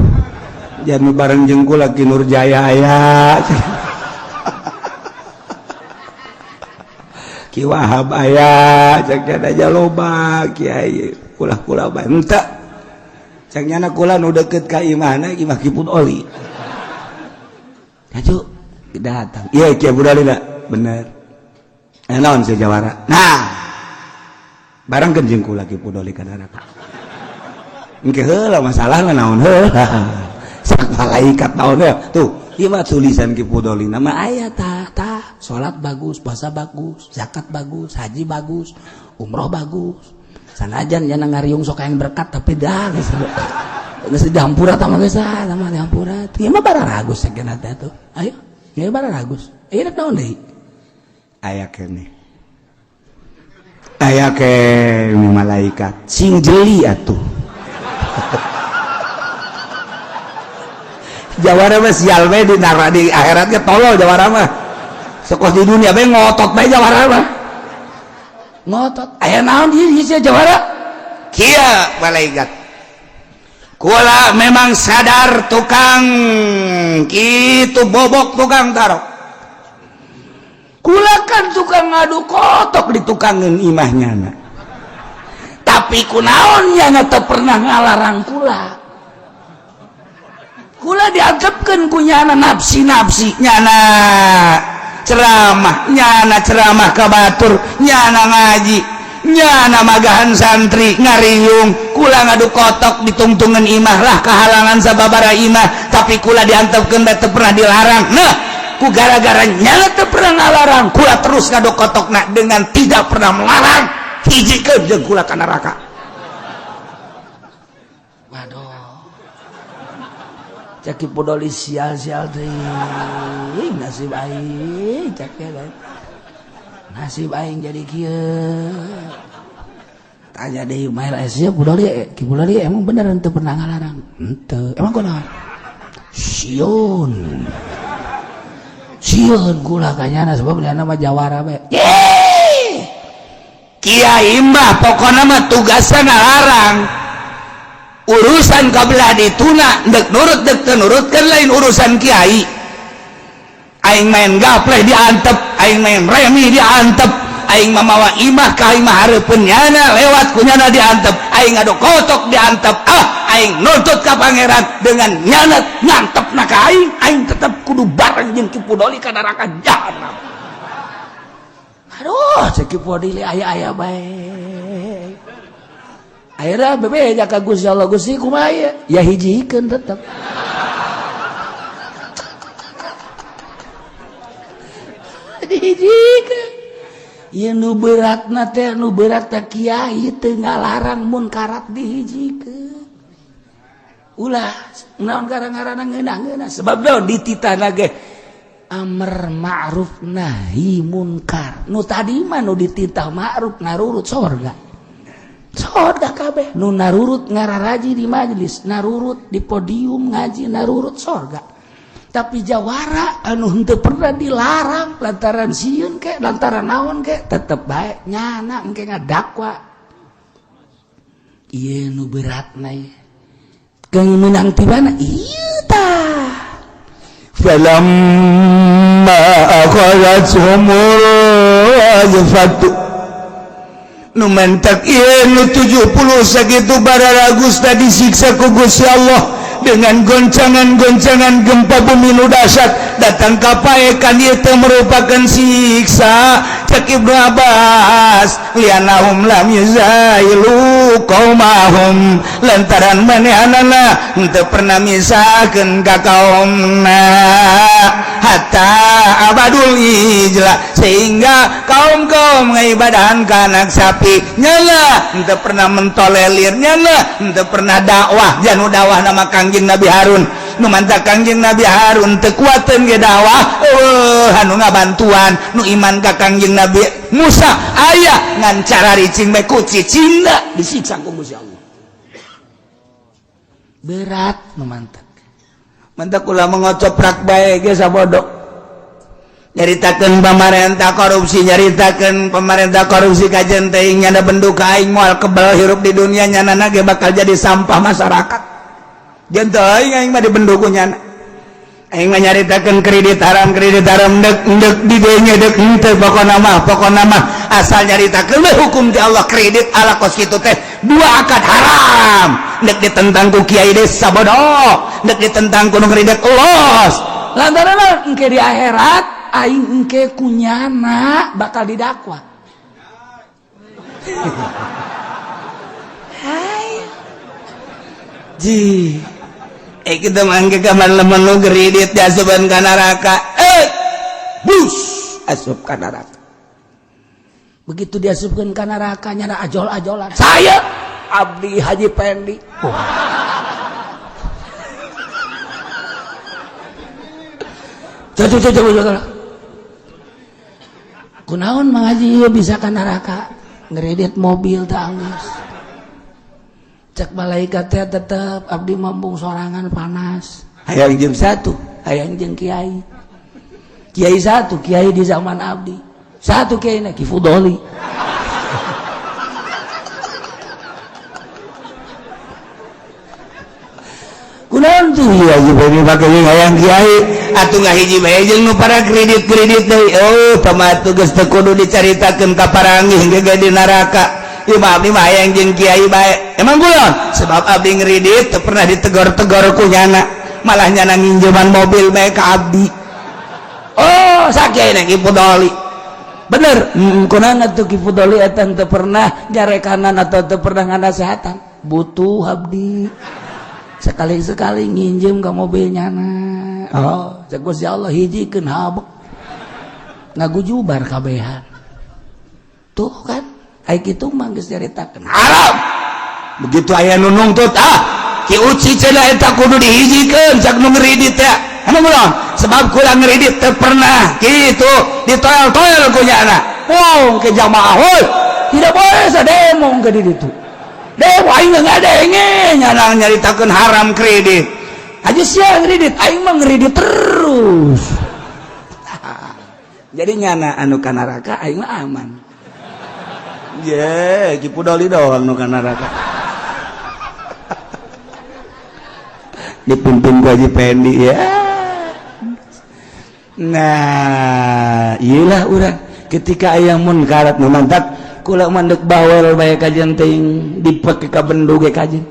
jangan bareng jeung kula Ki Nurjaya aya Ki Wahab aya cek aja loba kiai kula bae henteu cek nyana kula nu deukeut ka imahna imah Ki Fudoli atuh datang iya Ki Fudoli bener naon si jawara nah barang genjing kula Ki Pudoli ka neraka engke heula masalah naon heula sak malaikat naon heula tuh ieu mah tulisan Ki Pudoli nama aya tah salat bagus puasa bagus zakat bagus haji bagus umroh bagus sanajan nya ngariung sok yang berkat tapi dah geus di hampura tah mah geus mah di hampura ieu mah bara ragus sakeuna teh tuh ayo ieu bara ragus ieu naon deui aya kene malaikat sing jeli atuh jawara mah sial we di akhirat ge tolol jawara mah sekos di dunia bae ngotot bae jawara mah ngotot aya naon ieu jawara kieu malaikat kula memang sadar tukang kitu bobok tukang tarok kula kan tukang ngadu kotok di tukangan imahnya tapi kunaon nya teu pernah ngalarang kula dianggapkeun ku nyana nafsi nyana ceramah ka batur nyana ngaji nyana magahan santri ngariung kula ngadu kotok di tungtungan imah lah kahalangan sababara imah tapi kula diantepkeun teu pernah dilarang nah ku gara-gara nyala teu pernah ngalarang kula terus ngadu kotokna dengan tidak pernah melarang hijikeun jeung kula ka neraka waduh cek Ki Pudoli sial deui nasib aing cek nasib aing jadi kieu tanya deui Mail Asia Ki Pudoli emang beneran teu pernah ngalarang henteu emang kunaon sieun kula kanyana sebab dia nama jawara bae kiai mah pokona mah tugasna ngalarang urusan kabelah dituna dek nurut dek teu nurutkeun lain urusan kiai aing main gapleh diantep aing main remi diantep aing mamawa imah ka imah hareupeun nyana lewat kunyana diantep aing adu kotok diantep aing nuntut ka pangeran dengan nyana nyantepna ka aing tetep kudu bareng jeung Ki Pudoli ka neraka jahanam aduh cek Ki Pudoli aya bae akhirnya bebe jaka Gusti Allah Gusti kumaha ya hijikeun tetep dihijikeun ieu nu beratna teh nu berat teh kiai teu ngalarang munkarat dihijikeun ulah naon gara-garana ngeunah-ngeunah sebab naon dititahna ge amr ma'ruf nahi munkar nu tadi mah nu dititah ma'ruf narurut surga kabeh nu narurut ngararaji di majelis narurut di podium ngaji narurut surga tapi jawara anu henteu pernah dilarang lantaran sieun ke lantaran naon ke tetep bae nyana engke ngadakwa ieu nu beratna ieu kang menang tibana ieu tah falamma akharathumul azfatu nu mentak ieu nu 70 sakitu bara Gusta disiksa ku Gusti Allah dengan goncangan-goncangan gempa bumi nu dahsyat datang kapaekan ieu teh merupakan siksa cek Ibnu Abbas lianahum lam yuzailu qaumahum lantaran manehanana henteu pernah misakeun ka kaumna hatta abadul ijla sehingga kaum-kaum ngibadahan ka anak sapi nyala henteu pernah mentolelir nyala henteu pernah dakwah janu dakwah nama Kangjeng Nabi Harun nu mantap Kangjeng Nabi Harun teu kuateun ge dakwah anu ngabantuan nu iman ka Kangjeng Nabi Musa aya ngan cara ricing bae ku cicingna disiksa ku Gusti Allah berat nu mantap ulah mengocoprak bae ge sabodo nyaritakeun pamarentah korupsi nyaritakeun pemerintah korupsi kajen teuing nyana benduk aing moal kebal hirup di dunia nyanana ge bakal jadi sampah masyarakat jeung teu aing mah dibenduk ku nyana aing mah nyaritakeun kredit haram deuk di dieu deuk henteu pokona mah asal nyaritakeun we hukum ti Allah kredit ala kos kitu teh dua akad haram deuk ditentang ku kiai desa bodoh deuk ditentang ku nu kredit los lantaran engke di akhirat aing engke kunyana bakal didakwa. Hai. Ji. Kita mangke kamar lemon lu kredit diasupan ka neraka. Bus asup ka neraka. Begitu diasupkeun ka neraka nyana ajol-ajolan. Saya Abdi Haji Pendi. Coba. Kunaon Mang Haji bisa ka neraka ngeredit mobil tanggus. Cek malaikat teh tetep abdi mambung sorangan panas. Hayang jeung Satu, hayang jeung kiai. Kiai satu, kiai di zaman abdi. Satu kiai na Ki Fudoli. Kunaon tuh iya jadi pakai hayang kiai atuh ngahiji bae jeung nu para kredit deui. Oh, pamatu geus teu kudu dicaritakeun ka paranggih geus di neraka. Ieu mah abdi mah hayang jeung kiai bae. Emang kulon sebab abdi ngredit teu pernah ditegor-tegor ku nyana, malah nyana nginjeman mobil bae ka abdi. Oh, sakieu na Ki Fudoli. Bener, kunaon atuh Ki Fudoli eta teu pernah nyarekanan atau teu pernah nganasehatan. Butuh abdi. Sekali-sekali nginjem ke mobilnya nah. Oh, Gusti Allah hijikeun habek. Ngagujubar kabehan. Tuh kan, ai kitu mah geus nyaritakeun. Haram. Begitu aya nu nungtut Ki Uci cenah eta kudu dihijikeun cak nu ngredit teh. Emang belum? Sebab kula ngredit teu pernah kitu ditoel-toel ku nyana. Wong ke jamaah heuh. Tidak boleh sademo ke di ditu. Dewa aing ngadenge nyana nyaritakeun haram kredit. Aja sia ngredit, aing mah ngredit terus. Jadi nyana anu ka neraka aing mah aman. Ye, Ki Fudoli doang nu ka neraka. Dipimpin ku Haji Pendi ya. Nah, iyalah urang ketika aya munkarat nu mantap kula mandek bawel bae kajian teuing dipake ka bendu ge kajian.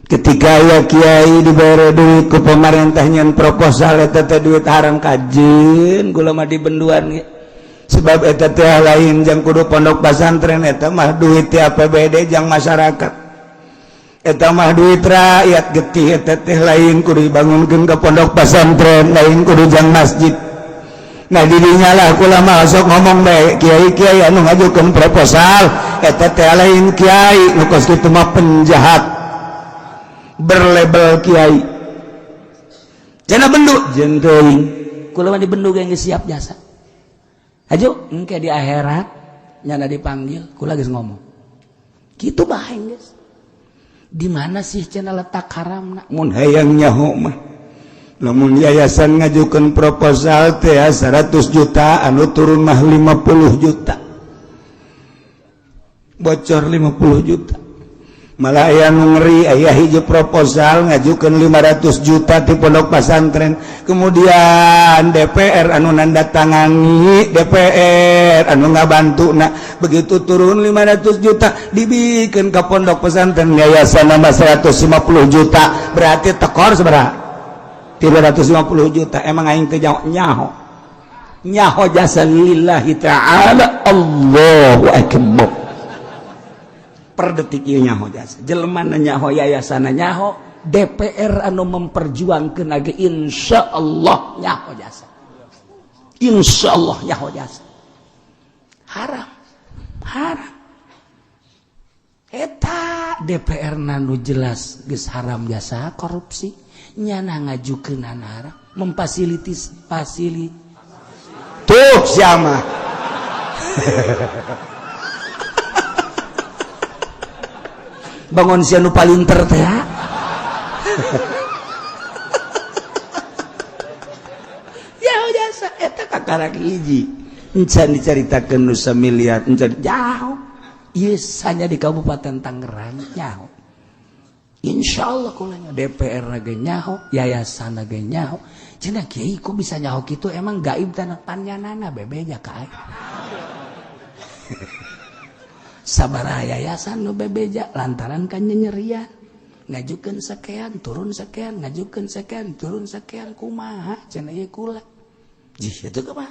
Ketika aya kiai dibere duit ku pemerintah nyen proposal eta teh duit haram kajian kula mah di benduan ge. Sebab eta teh lain jang kudu pondok pesantren eta mah duit ti APBD jang masyarakat. Eta mah duit rakyat getih eta teh lain kudu dibangunkeun ka pondok pesantren, lain kudu jang masjid. Nah didinya lah kula mah sok ngomong bae kiai-kiai anu ngajukeun proposal eta teh lain kiai nu kos kitu mah penjahat berlabel kiai. Cenah bendu jeung teuing kula mah di bendu ge geus siap jasa. Ajo engke di akhirat nyana dipanggil kula geus ngomong. Kitu bae geus. Di mana sih cenah letak haramna? Mun hayang nyaho mah lamun yayasan ngajukeun proposal teh 100 juta anu turun mah 50 juta bocor 50 juta malah aya nu ngeri aya hiji proposal ngajukeun 500 juta di pondok pesantren kemudian DPR anu nandatangani DPR anu ngabantuna begitu turun 500 juta dibikeun ka pondok pesantren yayasan nambah 150 juta berarti tekor sabaraha 350 juta. Emang aing teh nyaho jasa lillahi ta'ala. Allahu akbar. Per detik ieu nyaho jasa jelema nyaho yayasan nyaho DPR anu memperjuangkeun age insyaallah nyaho jasa insyaallah nyaho jasa haram eta DPR nanu jelas geus haram jasa korupsi nyana ngajukeun haram memfasilitis tuh siapa bangun sia nu palinter teh ya jasa eta kakarak hiji encan dicaritakeun nu samiliar encan jauh ieu hanya di Kabupaten Tangerang nyaho insyaallah kulanya DPR ge nyaho yayasan ge nyaho cenah kiai kok bisa nyaho kitu emang gaib tanah panjanana bebeja ka sabaraha yayasan nu bebeja lantaran kan nyerian ngajukeun sakean turun sakean ngajukeun sakean turun sakean kumaha cenah ieu kula Jih itu mah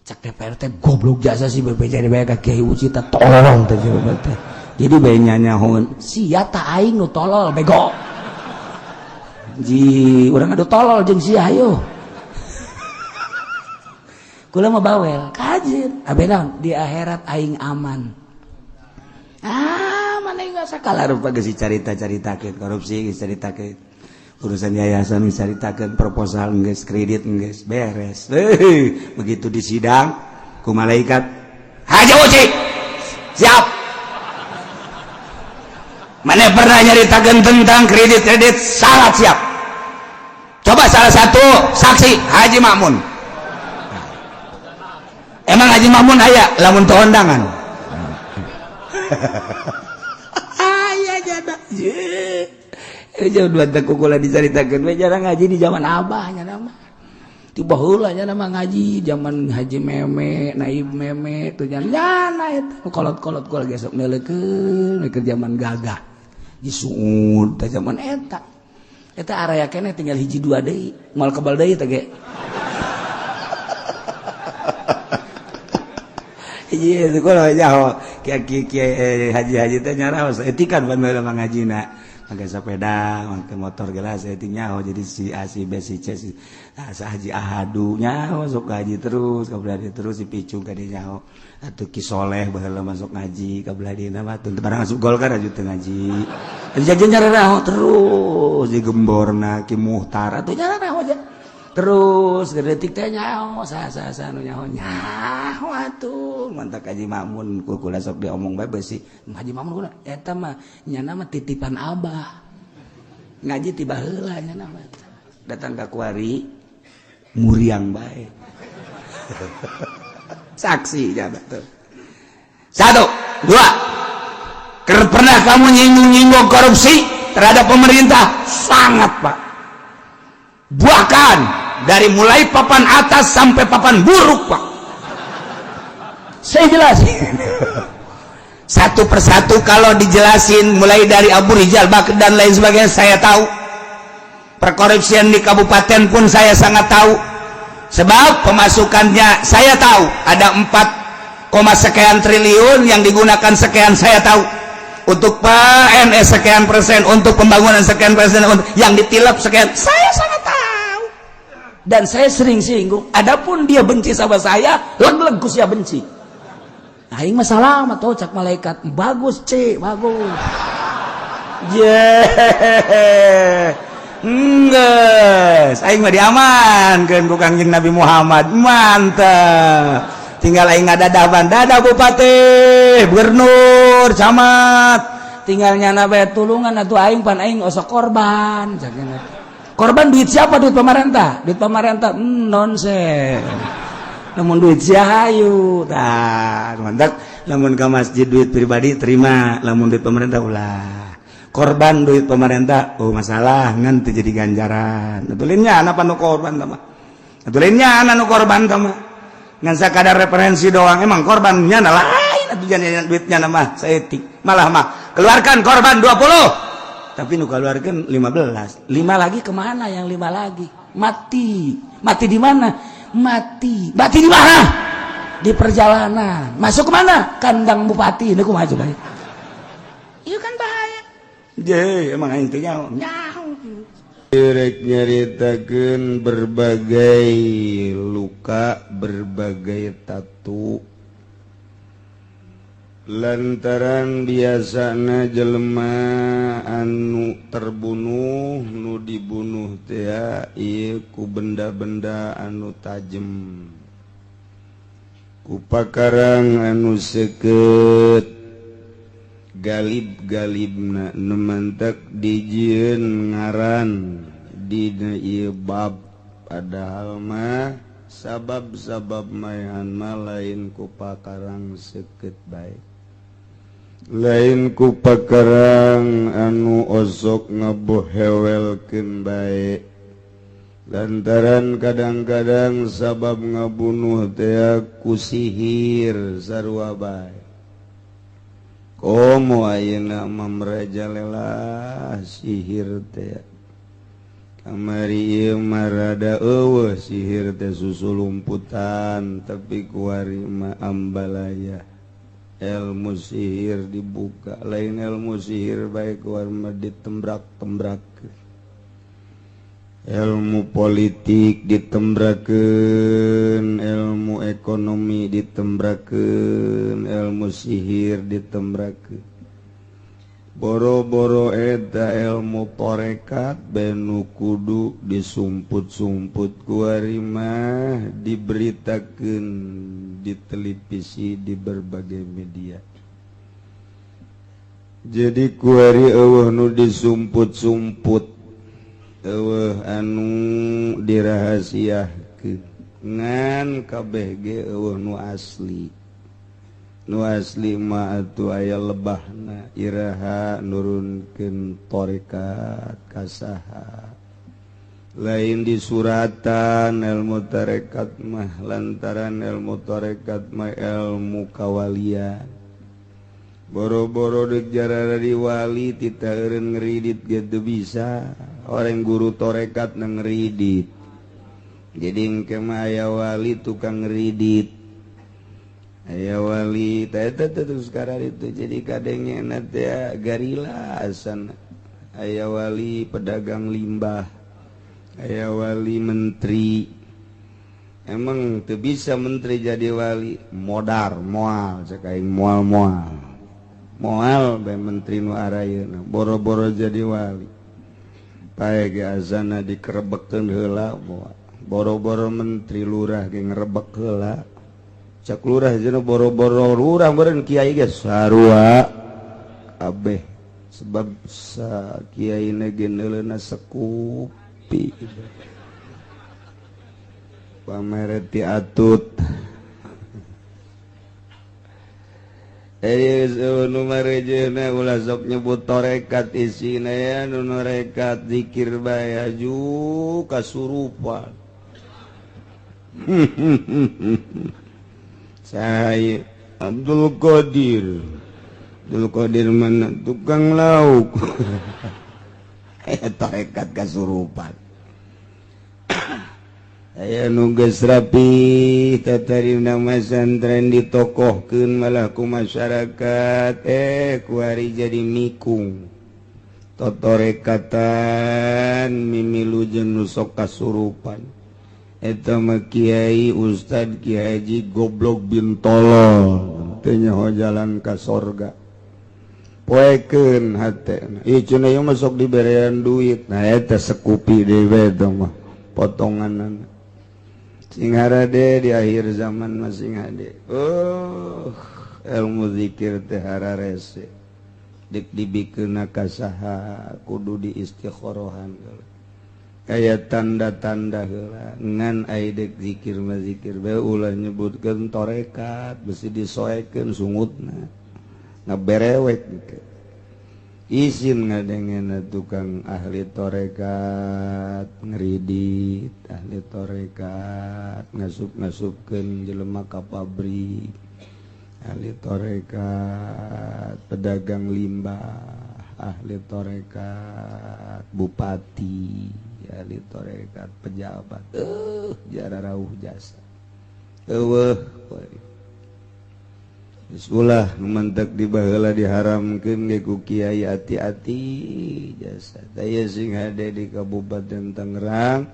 cak DPR teh goblok jasa si BPJD bae ka Kiai Ucita tolong teh teh. Jadi bae nyanyahoun sia ta aing nu tolol bego. Ji urang adu tolol jeung sia ayo. Kula mah bawel, kajin. Abenaon di akhirat aing aman. Mana enggak sakala rupa geus carita-caritakeun korupsi geus caritakeun. Urusan yayasan geus caritakeun, proposal geus, kredit geus, beres. Begitu di sidang ku malaikat, "Haji Uci, siap." Mana pernah nyaritakeun tentang kredit sangat siap. Coba salah satu saksi Haji Makmun. Emang Haji Makmun aya lamun teu undangan. Aya jada. Jauh dua tak kukula diceritakan. Jarang ngaji di zaman abahnya nama. Tiba heula nya nama ngaji zaman Haji Meme, Naib Meme tuh nyana eta. Kolot-kolot kula gesok neulekeun ke zaman gagah. Disuud teh zaman eta. Eta area keneh tinggal hiji dua deui. Moal kebal deui teh ge. Iya, itu kalau jauh haji teh nyaraos etikan ban bae ngajina. Pakai sepeda, pakai motor gelas eting nyaho jadi si A si B si C si haji ahadu nyaho sok ngaji terus kabladi terus si picung ka dieu nyaho. Atuh Ki Soleh baheula masuk ngaji kabladina mah teu barang asup Golkar aju teu ngaji. Jadi nyararaho terus di gemborna Ki Muhtar atuh nyararaho aja. Terus detik teh nyaho sa nu nyaho atuh mantak Haji Makmun kula sok diomong bae beusi Haji Makmun kuna eta mah nyana mah titipan abah ngaji tiba heula nyana mah datang ka kuari muriang bae saksi jabat tuh 1 2 pernah kamu nyinggung korupsi terhadap pemerintah sangat Pak bahkan dari mulai papan atas sampai papan buruk Pak saya jelasin satu persatu kalau dijelasin mulai dari Abu Rizal Bakri dan lain sebagainya saya tahu perkorupsian di kabupaten pun saya sangat tahu sebab pemasukannya saya tahu ada 4, sekian triliun yang digunakan sekian saya tahu untuk PNS sekian persen untuk pembangunan sekian persen yang ditilap sekian saya sangat tahu dan saya sering singgung adapun dia benci sama saya leg-leg ku sia benci aing mah salamat tuh cak malaikat bagus C bagus geus aing mah diamankeun ku Kangjeng Nabi Muhammad mantap tinggal aing ngadadaban dadah bupati gubernur camat tinggal nyana bae tulungan atuh aing pan aing osok korban jangan korban duit siapa duit pemerintah nonsen namun duit siahayu tah mantap lamun ka masjid duit pribadi terima lamun duit pemerintah ulah korban duit pemerintah oh masalah ngan teu jadi ganjaran atulinnya anak nu korban tah mah atulinnya anak nu korban tah mah ngan sakadar referensi doang emang korbannya lain atuh jangan duitnya mah saeutik malah mah keluarkan korban 20 tapi nu keluarkan 15 lagi kemana yang 5 lagi mati di mana mati di mana di perjalanan masuk kemana kandang bupati ini kumaha coba iya kan bahaya emang aing teh nyaho direk nyaritakeun berbagai luka berbagai tatu lantaran biasana jelema anu terbunuh nu dibunuh teh ieu ku benda-benda anu tajem ku pakarang anu seukeut galib-galibna nemantek dijieun ngaran dina ieu bab padahal mah sabab-sabab mayan mah lain ku pakarang seukeut bae lain ku pakarang anu osok ngabohewelkeun bae lantaran kadang-kadang sabab ngabunuh teh ku sihir sarua bae komo ayeuna mah merajalela sihir teh Amari ieu marada eueuh sihir teh susulumputan tapi kuarima ambalaya ilmu sihir dibuka lain ilmu sihir baik kuarima ditembrak-tembrak ilmu politik ditembrakeun ilmu ekonomi ditembrakeun ilmu sihir ditembrakeun boro-boro eta ilmu torekat benu kudu disumput-sumput kuarima diberitakeun di televisi di berbagai media jadi kuari eueuh nu disumput-sumput eueuh anu dirahasiakeun ngan kabeh ge eueuh nu asli mah atuh aya lebahna iraha nurunkeun tarekat kasaha lain di suratan ilmu tarekat mah lantaran ilmu tarekat mah ilmu kawalian boro-boro deuk jarara di wali tita eureun ngeridit ge teu bisa orang guru tarekat na ngeridit jadi engke mah aya wali tukang ngeridit aya wali eta terus sekarang itu jadi kadengnya nanti garila asana aya wali pedagang limbah aya wali menteri emang teu bisa menteri jadi wali modar moal cek aing moal bae menteri nu arayeuna boro-boro jadi wali pae ge azana dikerebekeun heula boro-boro menteri lurah ge ngerebek heula cak lurah jeung boro-boro lurah beureun kiai ge sarua kabeh sebab sa kiai na ge neuleuna sekupi pamere ti atut nu marejeuna ulah sok nyebut tarekat isina ya nu tarekat zikir bae aju kasurupan saya Abdul Qadir mana tukang lauk tarekat kasurupan aya nu geus rapi tatarina masantren ditokohkeun malah ku masyarakat kuari jadi mikung totorekatan mimilu jeung nu sok kasurupan eta mah kiai ustad kiai haji goblok bin tolol teu nyaho jalan ka sorga poekeun hatena ieu cenah ieu mah sok diberean duit nah eta sekupi dewe eta mah potonganan sing harade di akhir zaman masing hade ilmu zikir teh hararese dik dibikeunna kasaha kudu diistikharohan kaya tanda-tanda heula ngan aya dek zikir mah zikir bae ulah nyebutkeun tarekat besi disoekeun sungutna ngaberewek izin ngadengeuna tukang ahli tarekat ngeridit ahli tarekat ngasup-ngasupkeun jelema ka pabrik ahli tarekat pedagang limbah ahli tarekat bupati ahli tarekat pejabat jara rauh jasa eueuh ulah numantek di baheula diharamkeun ge ku kiai hati-hati jasa daya sing hade di Kabupaten Tangerang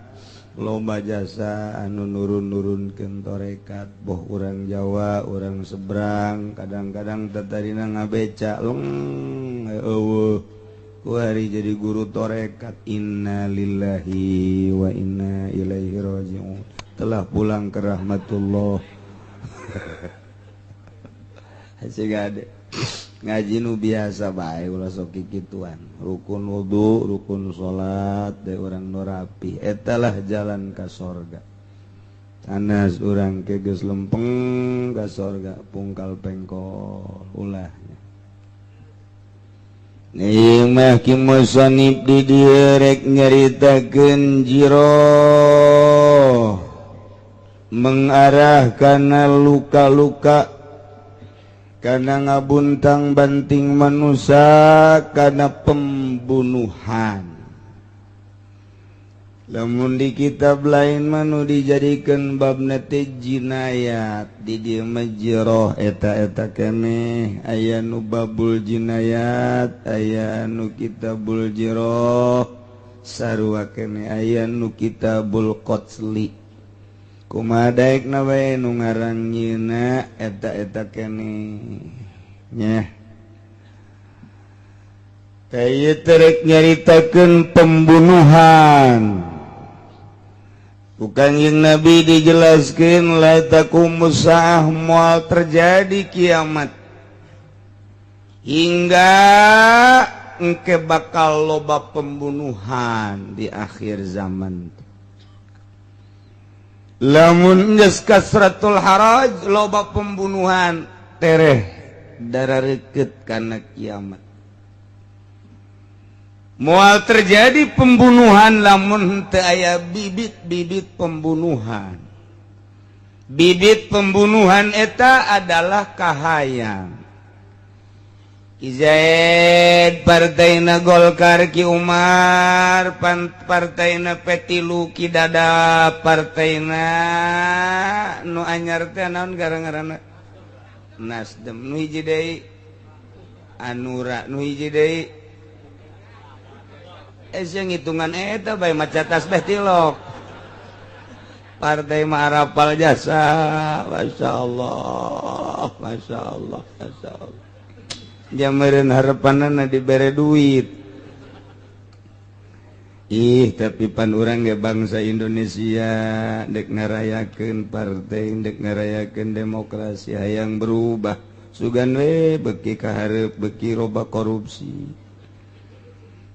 loba jasa anu nurun-nurunkeun tarekat boh urang Jawa urang seberang kadang-kadang tatarina ngabeca eueuh ku hari jadi guru tarekat innalillahi wa inna ilaihi raji'un telah pulang ke rahmatullah sing ade ngaji nu biasa bae ulah sok kikituan rukun wudu rukun salat teh urang nu rapi eta lah jalan ka sorga tanas urang ke geus lempeng ka sorga pungkal pengkol ulah nih mah ki musannif di dieu rek nyaritakeun jiro mengarah kana luka-luka kana ngabuntang banting manusia kana pembunuhan lamun di kitab lain manu dijadikan bab nate jinayat di dieu majroh eta keneh aya nu babul jinayat aya nu kitabul jiroh sarua keneh aya nu kitabul qatsli kumaha daekna bae nu ngaran nyieuna eta keneh nya kaya terek nyaritakeun pembunuhan bukan yang Nabi dijelaskan la taqumus saah moal terjadi kiamat hingga engke bakal loba pembunuhan di akhir zaman lamun geus kasratul haraj loba pembunuhan tereh darareukeut kana kiamat moal terjadi pembunuhan lamun teu aya bibit-bibit pembunuhan. Bibit pembunuhan eta adalah kahayang. Ki Zaid partaina Golkar Ki Umar, partaina P3 Ki Dada, partaina nu anyar teh naon gara-garana Nasdem, nu hiji deui Anura, nu hiji deui yang hitungan eta bae maca tasbih tilok partai mah arapal jasa masyaallah masyaallah masyaallah jameureun harepanna dibere duit tapi pan urang ge bangsa Indonesia dek ngarayakeun partai dek ngarayakeun demokrasi hayang berubah sugan we beuki ka hareup beuki loba korupsi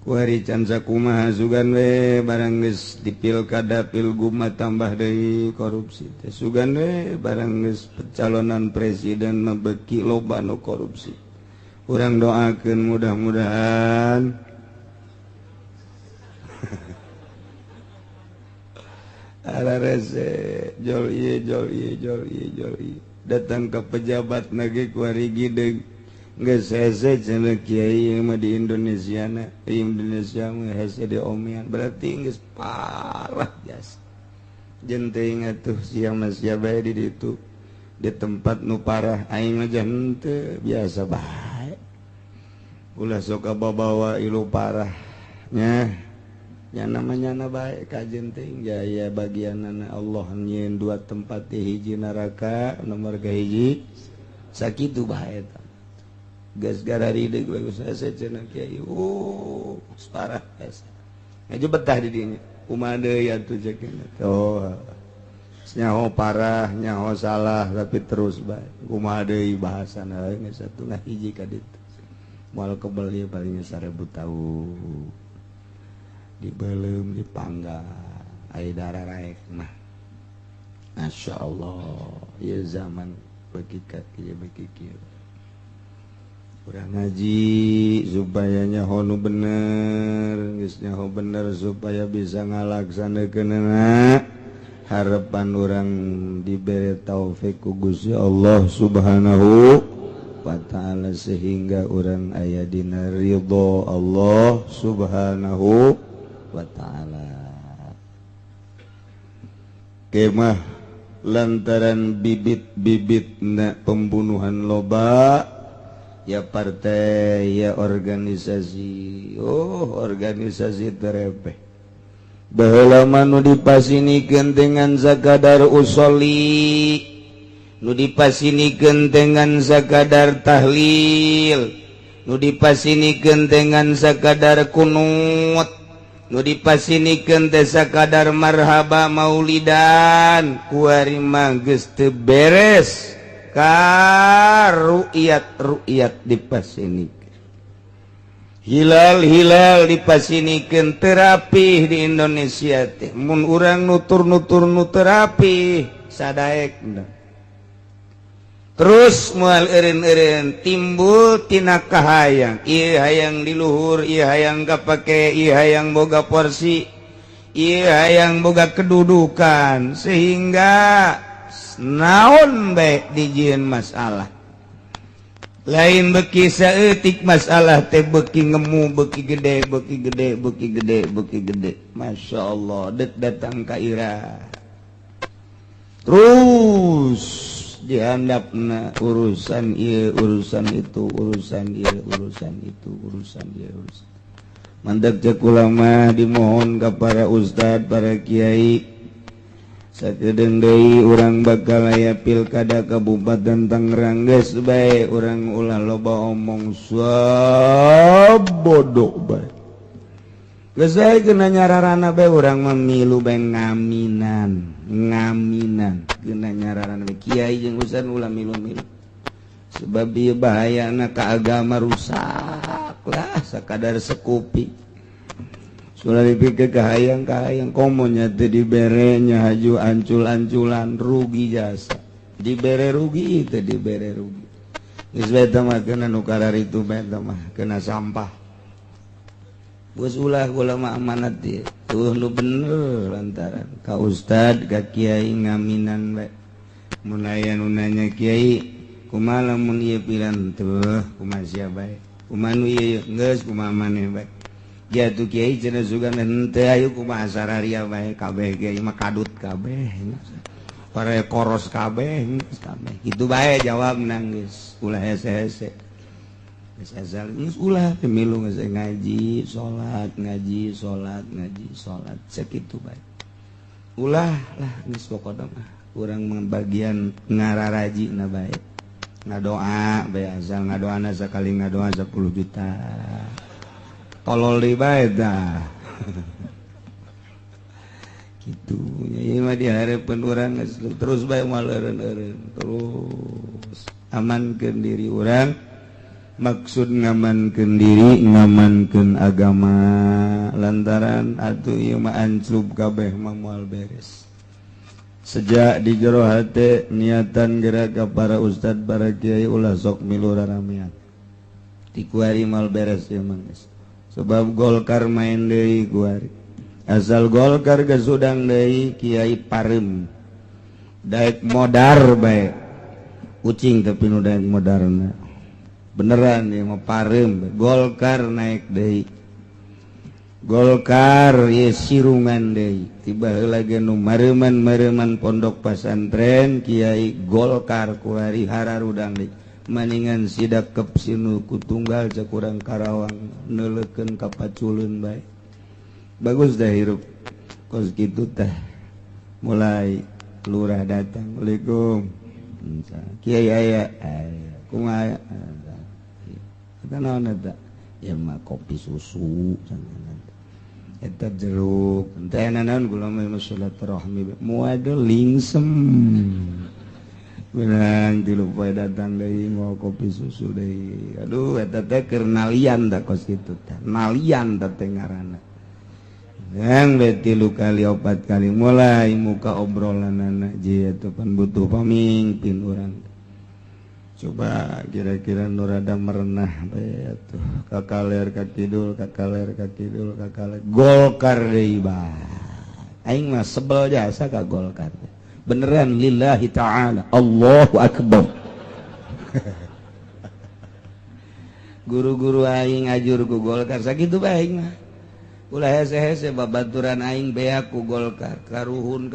kuari can sakumaha sugan we barang geus di pilkada pilgub mah tambah deui korupsi teh sugan we barang geus pencalonan presiden mah beuki loba nu korupsi urang doakeun mudah-mudahan ala rese jol ieu datang ke pejabat nage kuari gideg geus hese cenah kiai mah di Indonesia mah hese di omian berarti geus parah jas jeung teuing atuh siang mah sia bae di ditu di tempat nu parah aing mah henteu biasa bae ulah sok bawa ilu parah nya namanya bae kajen teuing jaya bagianana Allah nyieun dua tempat di hiji neraka nomor kahiji sakitu bae eta gas garari deug bagus saya cenah kiai parah asa ngaju betah di dinya kumaha deui atuh ceukna nyaho parah nyaho salah tapi terus bae kumaha deui bahasana geus satungah hiji ka ditu moal kebel ieu paling 1000 tahun dibeleum dipanggang aya darah raek mah masyaallah ieu zaman bagi ka kieu bagi kieu urang ngaji supaya nyaho nu bener geus nyaho bener supaya bisa ngalaksanakeunna harapan urang diberi taufik ku Gusti Allah Subhanahu wa taala sehingga urang aya dina ridho Allah Subhanahu wa taala kemah lantaran bibit-bibitna pembunuhan loba ya partai ya organisasi organisasi terepeh baheula mah nu dipasinikeun dengan sakadar usoli nu dipasinikeun dengan sakadar tahlil nu dipasinikeun dengan sakadar kunut nu dipasinikeun teh sakadar marhaba maulidan kuari mah geus teu beres ka ru'yat dipasinikeun hilal dipasinikeun terapi di Indonesia teh mun urang nutur nu terapi sadaekna terus moal eureun-eureun timbul tina kahayang ieu hayang di luhur ieu hayang kapake ieu hayang boga porsi ieu hayang boga kedudukan sehingga naon bae dijieun masalah lain beki saeutik masalah teh beki ngemu beki gede Masya Allah dek datang ka ira terus dihandapna urusan ieu urusan itu mandek cek ulama dimohon ka para ustad para kiai sakedeung deui urang bakal aya pilkada Kabupaten Tangerang geus bae urang ulah loba omong sabodo bae geus bae keuna nyararana bae urang mamilu bae ngaminan keuna nyararana bae kiai jeung ustad ulah milu-milu sebab ieu bahayana ka agama rusak lah sakadar sekupi sudah dipikir kahayang komonya teh diberenya haju ancul-anculan rugi jasa dibere rugi itu dibere rugi geus beta mah kena nu kararitu beta mah kena sampah geus ulah ulama amanat ieu tuh nu bener lantaran ka ustad ka kiai ngaminan bae mun aya nu nanya kiai kumaha lamun ieu pilan teuh kumaha sia bae kumaha nu ieu geus kumaha maneh bae ya tuh kiai cenah sugan henteu ayo kumaha sararia bae kabeh kiai mah kadut kabeh para koros kabeh kitu bae jawabna geus ulah hese-hese geus asal geus ulah pemilu geus ngaji salat sakitu bae ulah lah geus pokona mah urang bagian ngararajina bae ngadoa bae asal ngadoana sakali ngadoa 10 juta tolol di bae dah gitu ieu mah dihareupeun urang terus bae moal eureun terus amankeun diri urang maksud ngamankeun diri ngamankeun agama lantaran atuh ieu mah anclub kabeh mah moal beres sejak di jero hate niatan gerak ka para ustad para kiai ulah sok milu raramean ti kuari moal beres ieu mah geus sebab Golkar main deui kuari asal Golkar gesudang deui kiai pareum daek modar bae ucing tapi nu daek modarna beneran ieu mah pareum Golkar naik deui Golkar ye sirungan deui tiba heula ge nu mareuman pondok pasantren kiai Golkar kuari hararudang deui maningan sidak kep sinu kutunggal cek urang Karawang neulekeun ka paculeun bae bagus dah hirup kos kitu teh mulai lurah datang Assalamualaikum kiai aya kumaha eta naon eta ya mah kopi susu eta jeruk teh naon kula mah silaturahmi moal lingsem benang tilu poe datang deui mau kopi susu deui aduh eta teh keur nalian da kos kitu teh nalian teh ngaranna yang beti 3 kali 4 kali mulai muka obrolanana ji atuh pan butuh pamimpin urang coba kira-kira nu rada merenah bae atuh kakaler ka kidul Golkar deui bae aing mah sebel jasa ka Golkar beneran lillahi ta'ala Allahu akbar guru-guru aing ngajur ku Golkar sakitu bae aing mah ulah hese-hese babaturan aing beak ku Golkar karuhun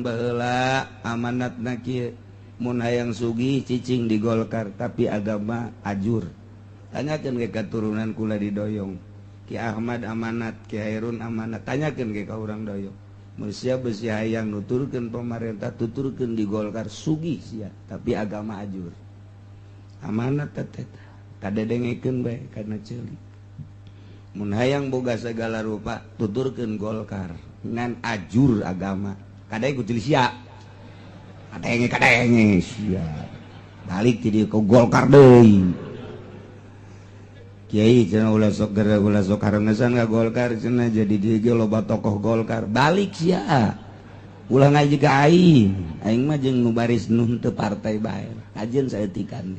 baheula amanatna kieu mun hayang sugih cicing di Golkar tapi agama ajur tanyakeun ge katurunan kula di Doyong Ki Ahmad amanat Ki Hairun amanat tanyakeun ge ka urang Doyong manusia besi hayang nuturkeun pemerintah tuturkeun di Golkar sugih sia tapi agama ajur amanat teh kadedengekeun bae kana ceuli mun hayang boga segala rupa tuturkeun Golkar ngan ajur agama kadang ku ceuli sia kadenge sia balik ti dieu ka Golkar deui kiai cenah ulah sok gara ulah sok harengesan ka Golkar cenah jadi dieu ge loba tokoh Golkar balik sia ulah ngaji ka aing mah jeung nu baris nu teu partai bae kajeun saeutikan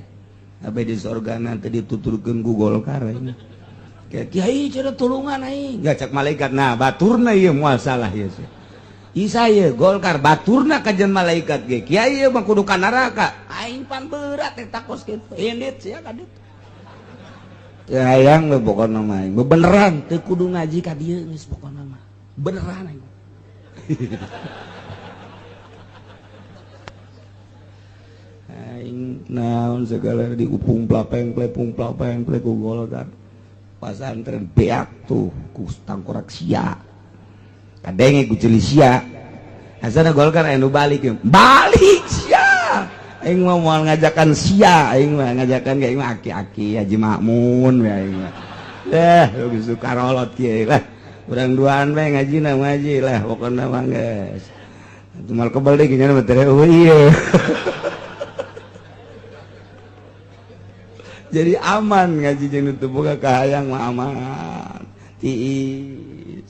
abe di sorgana teh dituturkeun ku Golkar aing kiai cenah tulungan aing gacak malaikat nah baturna ieu moal salah ieu saya Golkar baturna kajen malaikat ge kiai mah kudu ka neraka aing pan berat eta kos kitu indit sia kadit hayang we pokona mah beneran teu kudu ngaji ka dieu geus pokona mah beneran aing aing naon segala diupung plapeng ple ku Golkar pasantren beak tuh ku tangkorak sia kadenge ku ceuli sia asana Golkar anu balik sia aing mah moal ngajakan sia aing mah ngajakan aing mah aki-aki Haji Makmun we aing mah geus suka rolot kieu lah urang duaan we ngajina ngaji lah pokona mah geus cuman kebal deui nya mah teh ieu jadi aman ngaji jeung nu teu boga kahayang mah aman tiis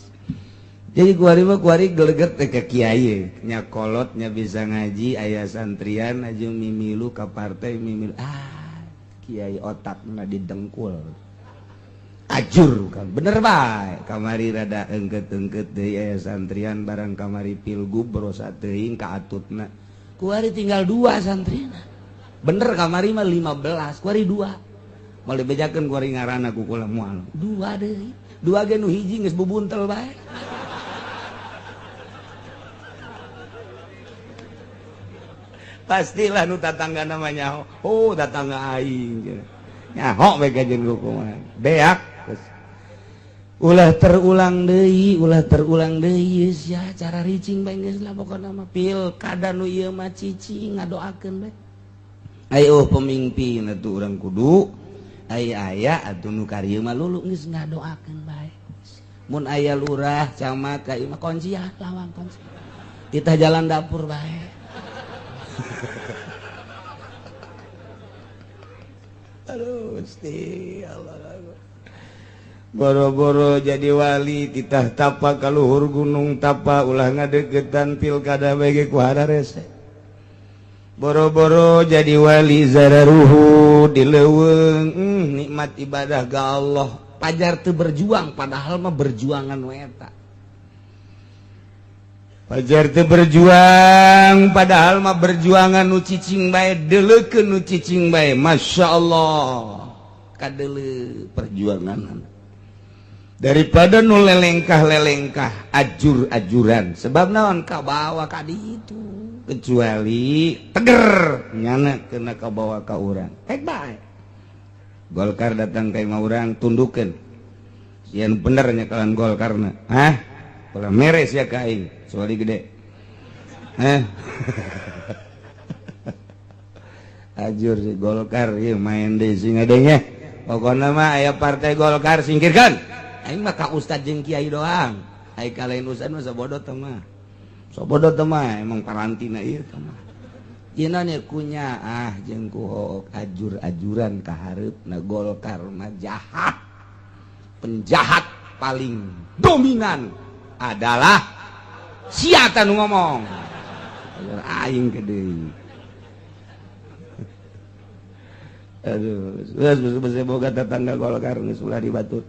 jadi kuari geleget teh ka kiai nya kolot nya bisa ngaji aya santrian aja mimilu ka partai mimilu kiai otakna didengkul ajur kan bener bae kamari rada engket deui aya santrian barang kamari pilgub berosa teuing ka atutna kuari tinggal 2 santrina bener kamari mah 15 kuari 2 mau dibejakeun kuari ngaranna ku kula moal 2 deui 2 ge nu hiji geus bubuntel bae pastilah nu tatangga namanya tatangga aing nyaho we kajen kumaha beak ulah terulang deui ya cara ricing bae geus lah pokona mah pilkada nu ieu mah cicing ngadoakeun bae ayo pemimpin atuh urang kudu aya atuh nu karieu mah lulu geus ngadoakeun bae mun aya lurah camat ka ieu mah kunci lawang kunci kita jalan dapur bae aduh Gusti Allah boro-boro jadi wali titah tapa ka luhur gunung tapa ulah ngadegetan pilkada bage ku hararese boro-boro jadi wali zararuhu dileuweung nikmat ibadah ga Allah pajar teu berjuang padahal mah berjuangan we eta pajar teu berjuang padahal mah berjuangan nu cicing bae deuleukeun nu cicing bae masyaallah kadeuleu perjuangan daripada nu lelengkah ajur-ajuran sebab naon kabawa ka ditu kecuali teger nyana kena kabawa ka urang bae Golkar datang ka imah urang tundukeun sieun bener nya kalan Golkarna ulah mere sia ka aing soali gede ajur si Golkar ieu main deui sing adenya pokona mah aya partai Golkar singkirkan aing mah ka ustad jeung kiai doang ai ka lain ustad mah sabodo teh mah emang parantina ieu teh mah cenah nya kunya jeung ku ajur-ajuran ka hareupna Golkar mah jahat penjahat paling dominan adalah siapa nu ngomong aing gede aduh bisa boga tetangga Golkar geus ulah dibatut